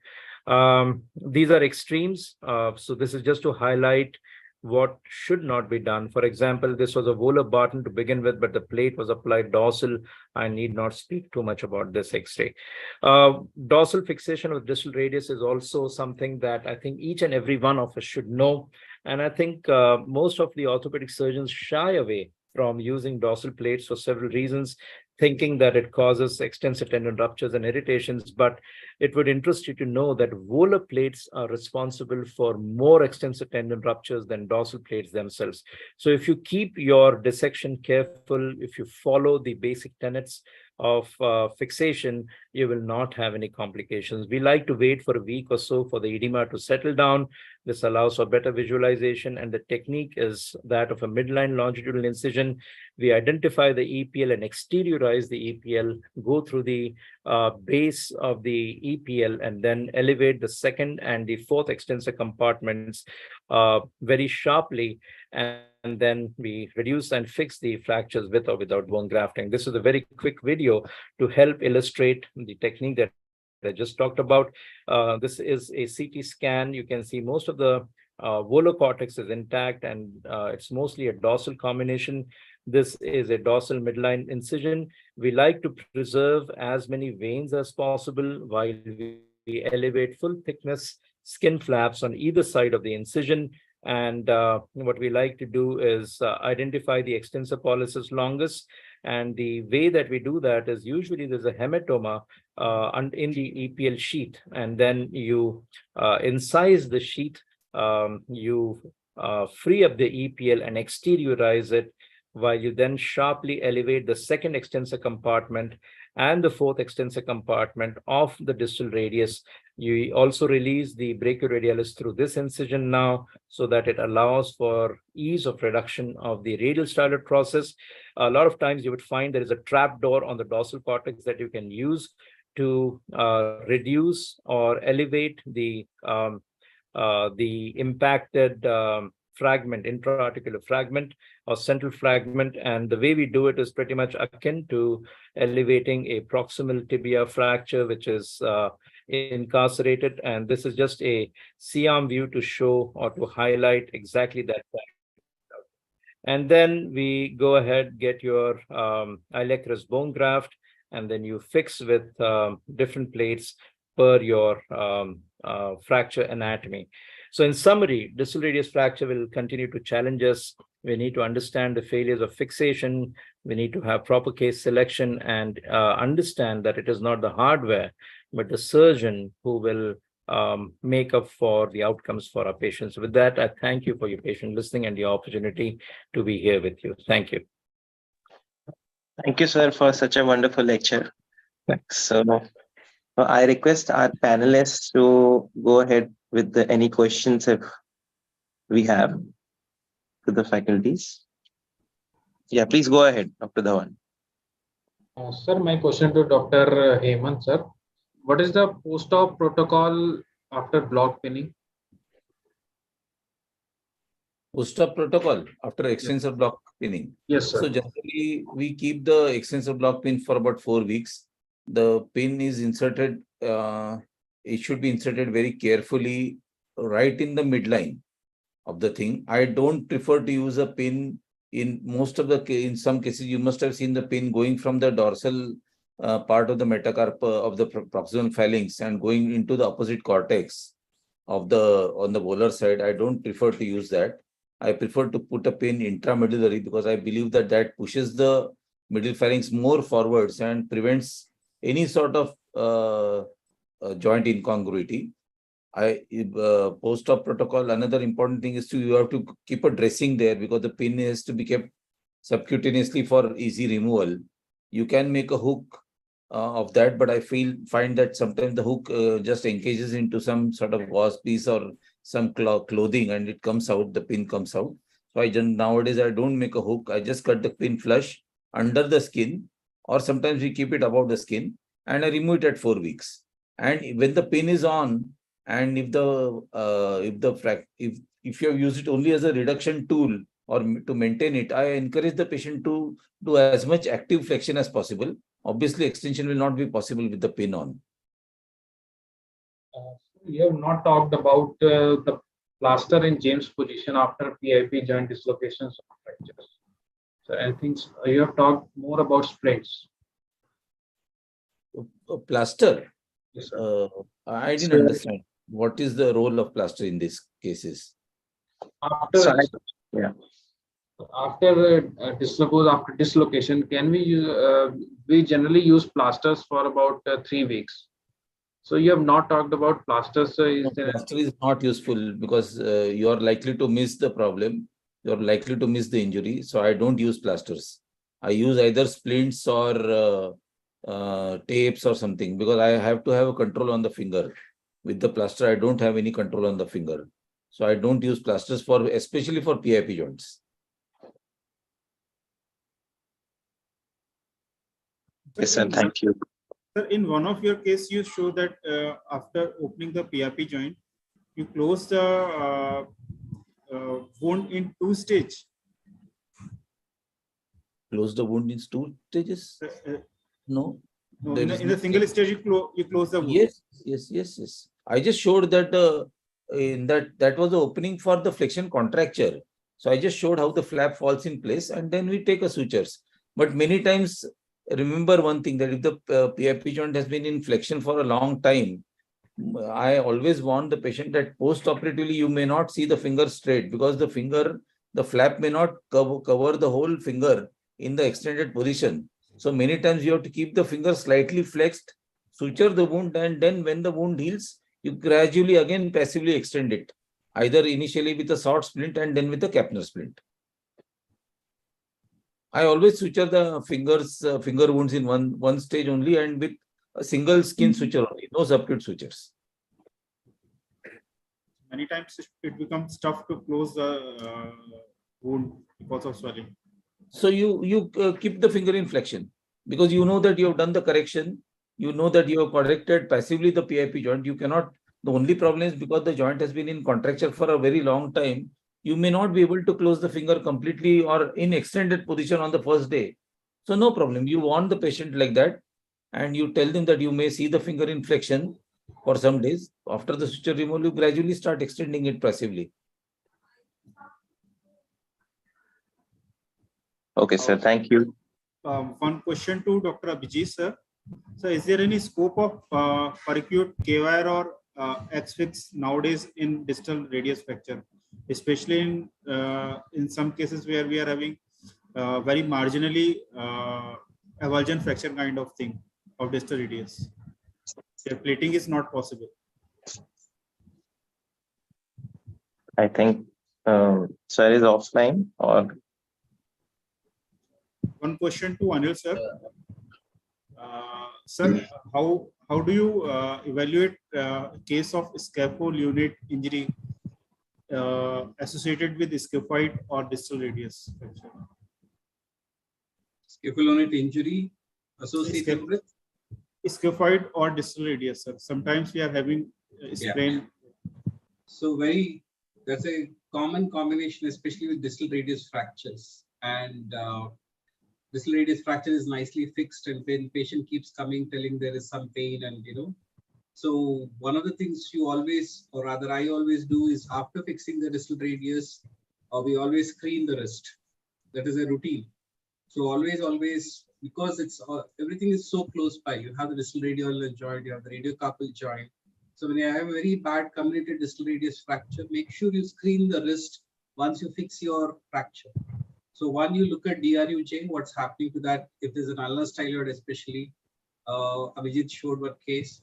These are extremes. So this is just to highlight what should not be done. For example, this was a volar Barton to begin with, but the plate was applied dorsal. I need not speak too much about this X-ray. Dorsal fixation of distal radius is also something that I think each and every one of us should know. And I think most of the orthopedic surgeons shy away from using dorsal plates for several reasons. thinking that it causes extensor tendon ruptures and irritations, but it would interest you to know that volar plates are responsible for more extensor tendon ruptures than dorsal plates themselves. So if you keep your dissection careful, if you follow the basic tenets of fixation, you will not have any complications. We like to wait for a week or so for the edema to settle down. This allows for better visualization, and the technique is that of a midline longitudinal incision. We identify the EPL and exteriorize the EPL, go through the base of the EPL, and then elevate the second and the fourth extensor compartments very sharply. And then we reduce and fix the fractures with or without bone grafting. This is a very quick video to help illustrate the technique that I just talked about. This is a CT scan. You can see most of the volar cortex is intact, and it's mostly a dorsal combination. This is a dorsal midline incision. We like to preserve as many veins as possible while we elevate full thickness skin flaps on either side of the incision. And what we like to do is identify the extensor pollicis longus. And the way that we do that is usually there's a hematoma in the EPL sheet, and then you incise the sheet, you free up the EPL and exteriorize it, while you then sharply elevate the second extensor compartment and the fourth extensor compartment of the distal radius. You also release the brachioradialis through this incision now, so that it allows for ease of reduction of the radial styloid process. A lot of times you would find there is a trap door on the dorsal cortex that you can use to reduce or elevate the impacted fragment, intra-articular fragment or central fragment. And the way we do it is pretty much akin to elevating a proximal tibia fracture, which is incarcerated. And this is just a C-arm view to show or to highlight exactly that fact. And then we go ahead, get your ileoceras bone graft, and then you fix with different plates per your fracture anatomy. So in summary, distal radius fracture will continue to challenge us. We need to understand the failures of fixation. We need to have proper case selection and understand that it is not the hardware, but the surgeon who will make up for the outcomes for our patients. With that, I thank you for your patient listening and the opportunity to be here with you. Thank you. Thank you, sir, for such a wonderful lecture. Thanks. So I request our panelists to go ahead with any questions if we have to the faculties. Yeah, please go ahead, Dr. Dhawan. Sir, my question to Dr. Hemant, sir. What is the post-op protocol after block pinning? Post-op protocol after extensor block pinning. Yes, sir. So generally, we keep the extensor block pin for about 4 weeks. The pin is inserted, it should be inserted very carefully right in the midline of the thing. I don't prefer to use a pin in most of the in some cases. You must have seen the pin going from the dorsal part of the metacarp of the proximal phalanx and going into the opposite cortex of the on the volar side. I don't prefer to use that. I prefer to put a pin intramedullary because I believe that that pushes the middle phalanx more forwards and prevents any sort of joint incongruity. Post-op protocol, another important thing is you have to keep a dressing there because the pin has to be kept subcutaneously for easy removal. You can make a hook of that, but I find that sometimes the hook just engages into some sort of gauze piece or some clothing and it comes out, the pin comes out. So nowadays I don't make a hook. I just cut the pin flush under the skin, or sometimes we keep it above the skin, and I remove it at 4 weeks. And when the pin is on, and if you have used it only as a reduction tool or to maintain it, I encourage the patient to do as much active flexion as possible. Obviously, extension will not be possible with the pin on. You have not talked about the plaster in James position after PIP joint dislocations or fractures. So I think you have talked more about splints. Plaster? Yes, sir. I didn't understand. What is the role of plaster in these cases? After, After suppose after dislocation, can we generally use plasters for about 3 weeks? So you have not talked about plasters. So is there Plaster is not useful because you are likely to miss the problem. You are likely to miss the injury. So I don't use plasters. I use either splints or tapes or something because I have to have a control on the finger. With the plaster, I don't have any control on the finger. So I don't use plasters for, especially for PIP joints. Yes, sir. Thank you. Sir, in one of your case, you show that after opening the PRP joint, you close the wound in 2 stages. Close the wound in 2 stages? No. No, in the single stage, you close the wound. Yes. I just showed that in that was the opening for the flexion contracture. So I just showed how the flap falls in place and then we take a sutures. But many times, remember one thing, that if the PIP joint has been in flexion for a long time, I always warn the patient that post-operatively you may not see the finger straight because the flap may not cover the whole finger in the extended position. So many times you have to keep the finger slightly flexed, suture the wound, and then when the wound heals, you gradually again passively extend it, either initially with a short splint and then with a Kapner splint. I always suture the finger wounds in one stage only and with a single skin suture only, no subacute sutures. Many times it becomes tough to close the wound because of swelling. So you keep the finger in flexion because you know that you have done the correction. You know that you have corrected passively the PIP joint. You cannot. The only problem is because the joint has been in contracture for a very long time, you may not be able to close the finger completely or in extended position on the first day. So no problem. You warn the patient like that and you tell them that you may see the finger in flexion for some days. After the suture removal, you gradually start extending it passively. Okay, sir. Thank you. One question to Dr. Abhijeet, sir. So, is there any scope of percute K-wire or X-fix nowadays in distal radius fracture, especially in some cases where we are having very marginally avulsion fracture kind of thing of distal radius? Their plating is not possible. I think sir is offline or. One question to Anil, sir. Sir, how do you evaluate case of scaphoid unit injury associated with scaphoid or distal radius fracture? Scaphoid unit injury associated with scaphoid or distal radius, sir. Sometimes we are having sprain. Yeah. So that's a common combination, especially with distal radius fractures. And distal radius fracture is nicely fixed, and when patient keeps coming telling there is some pain, and so one of the things you always, or rather I always do, is after fixing the distal radius, we always screen the wrist. That is a routine. So always, because it's everything is so close by. You have the distal radial joint, you have the radiocarpal joint. So when you have a very bad comminuted distal radius fracture, make sure you screen the wrist once you fix your fracture. So one, you look at DRUJ, what's happening to that, if there's an ulnar styloid especially. Abhijeet showed what case.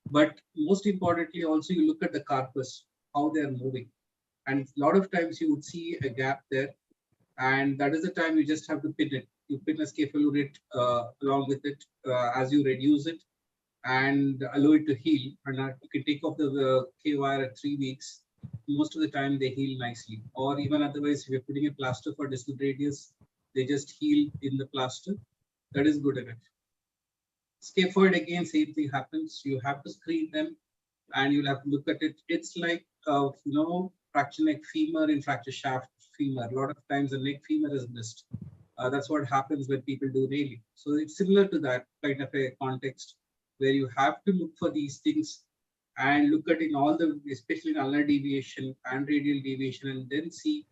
But most importantly, also you look at the carpus, how they are moving. And a lot of times you would see a gap there. And that is the time you just have to pin it. You pin a scaphoid unit along with it as you reduce it and allow it to heal. And you can take off the K-wire at 3 weeks. Most of the time they heal nicely. Or even otherwise, if you're putting a plaster for distal radius, they just heal in the plaster. That is good enough. Scaphoid, again, same thing happens. You have to screen them and you'll have to look at it. It's like, fracture neck femur in fracture shaft femur. A lot of times the neck femur is missed. That's what happens when people do nailing. So it's similar to that kind of a context where you have to look for these things and look at in all the, especially in ulnar deviation and radial deviation, and then see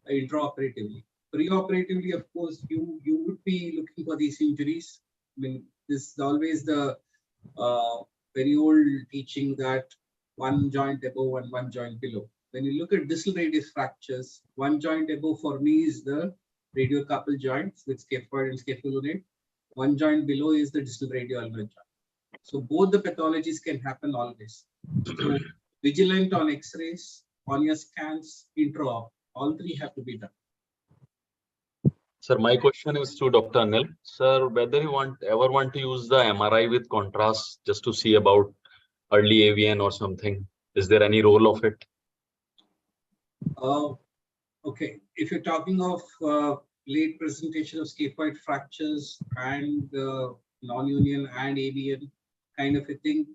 intraoperatively. Preoperatively, of course, you would be looking for these injuries. I mean, this is always the very old teaching that one joint above and one joint below. When you look at distal radius fractures, one joint above for me is the radiocarpal joints with scaphoid and scapholunate. One joint below is the distal radioulnar joint. So both the pathologies can happen always. So vigilant on X-rays, on your scans, intra-op, all three have to be done. Sir, my question is to Dr. Anil. Sir, whether you ever want to use the MRI with contrast just to see about early AVN or something? Is there any role of it? Okay, if you're talking of late presentation of scaphoid fractures and non-union and AVN kind of a thing,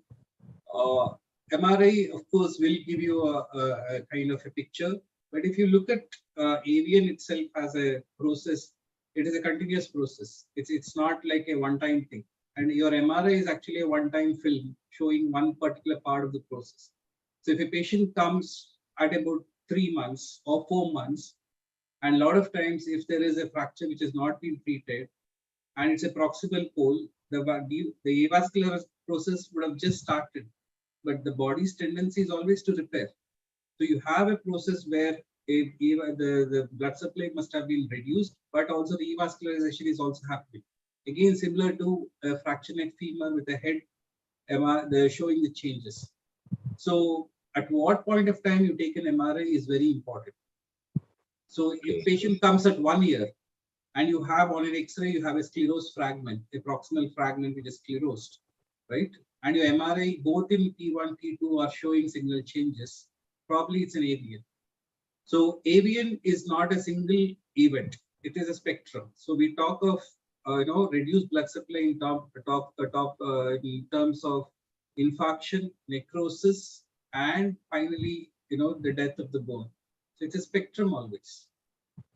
MRI, of course, will give you a kind of a picture. But if you look at AVN itself as a process, it is a continuous process. It's not like a one-time thing. And your MRI is actually a one-time film showing one particular part of the process. So if a patient comes at about 3 months or 4 months, and a lot of times if there is a fracture which has not been treated and it's a proximal pole, the avascular process would have just started, but the body's tendency is always to repair. So you have a process where the blood supply must have been reduced, but also the revascularization is also happening. Again, similar to a fracture neck femur with the head, they're showing the changes. So at what point of time you take an MRI is very important. So if patient comes at 1 year and you have on an X-ray, you have a sclerosed fragment, a proximal fragment which is sclerosed, right? And your MRI, both in T1, T2 are showing signal changes, probably it's an AVN. So AVN is not a single event, it is a spectrum. So we talk of reduced blood supply in terms of infarction, necrosis, and finally, the death of the bone. So it's a spectrum always.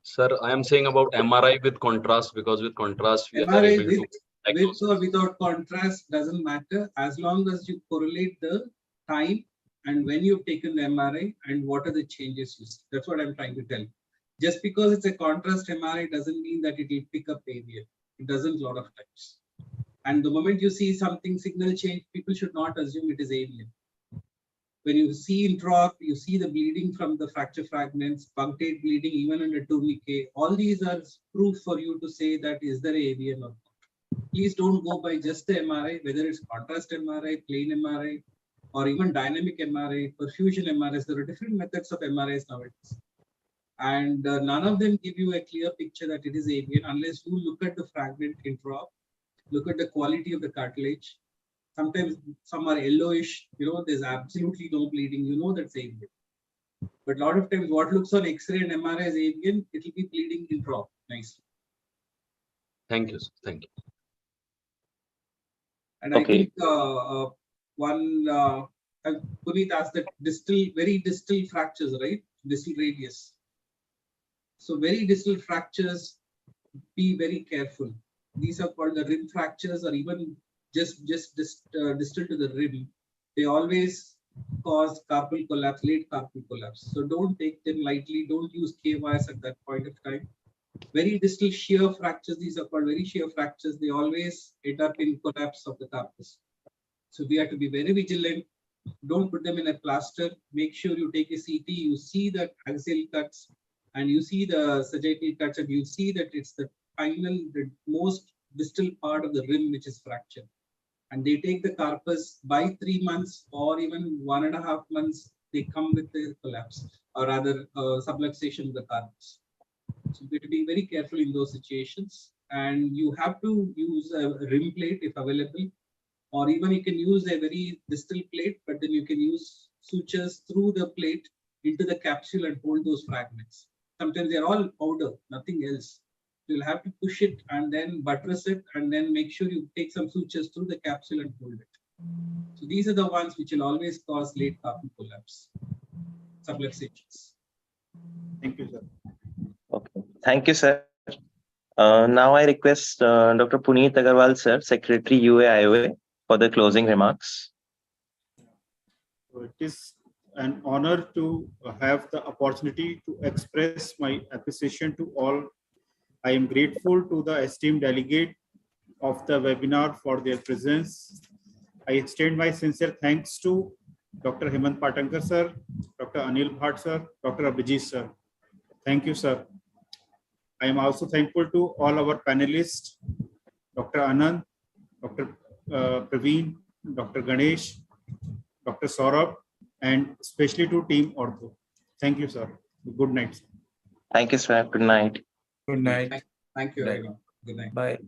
Sir, I am saying about MRI with contrast, because with contrast we are able to with or without contrast doesn't matter, as long as you correlate the time and when you've taken the MRI and what are the changes you see. That's what I'm trying to tell you. Just because it's a contrast MRI doesn't mean that it will pick up AVN. It doesn't a lot of times. And the moment you see something signal change, people should not assume it is AVN. When you see intra-op, you see the bleeding from the fracture fragments, punctate bleeding even under tourniquet. All these are proof for you to say that is there AVN or not. Please don't go by just the MRI, whether it's contrast MRI, plain MRI, or even dynamic MRI, perfusion MRIs. There are different methods of MRIs nowadays. And none of them give you a clear picture that it is AVN unless you look at the fragment intra-op, look at the quality of the cartilage. Sometimes some are yellowish, there's absolutely no bleeding, that's AVN. But a lot of times what looks on X-ray and MRI is AVN, it will be bleeding intra-op nicely. Thank you, sir. Thank you. And I think Puneet asked that very distal fractures, right? Distal radius. So very distal fractures, be very careful. These are called the rim fractures, or even just distal to the rim. They always cause carpal collapse, late carpal collapse. So don't take them lightly. Don't use K-wires at that point of time. Very distal shear fractures, these are called very shear fractures. They always end up in collapse of the carpus. So we have to be very vigilant. Don't put them in a plaster. Make sure you take a CT. You see the axial cuts and you see the sagittal cuts, and you see that it's the most distal part of the rim which is fractured. And they take the carpus by 3 months or even 1.5 months, they come with the collapse, or rather subluxation of the carpus. So we have to be very careful in those situations. And you have to use a rim plate if available, or even you can use a very distal plate, but then you can use sutures through the plate into the capsule and hold those fragments. Sometimes they're all powder, nothing else. You'll have to push it and then buttress it, and then make sure you take some sutures through the capsule and hold it. So these are the ones which will always cause late carpal collapse, subluxations. Thank you, sir. Okay. Thank you, sir. Now I request Dr. Puneet Agarwal, sir, Secretary UAIOA, for the closing remarks. So it is an honor to have the opportunity to express my appreciation to all. I am grateful to the esteemed delegate of the webinar for their presence. I extend my sincere thanks to Dr. Hemant Patankar, sir, Dr. Anil Bhat, sir, Dr. Abhijeet, sir. Thank you, sir. I am also thankful to all our panelists, Dr. Anant, Dr. Praveen, Dr. Ganesh, Dr. Saurabh, and especially to Team Ortho. Thank you, sir. Good night. Thank you, sir. Good night. Good night. Thank you, Good night. everyone. Good night. Bye.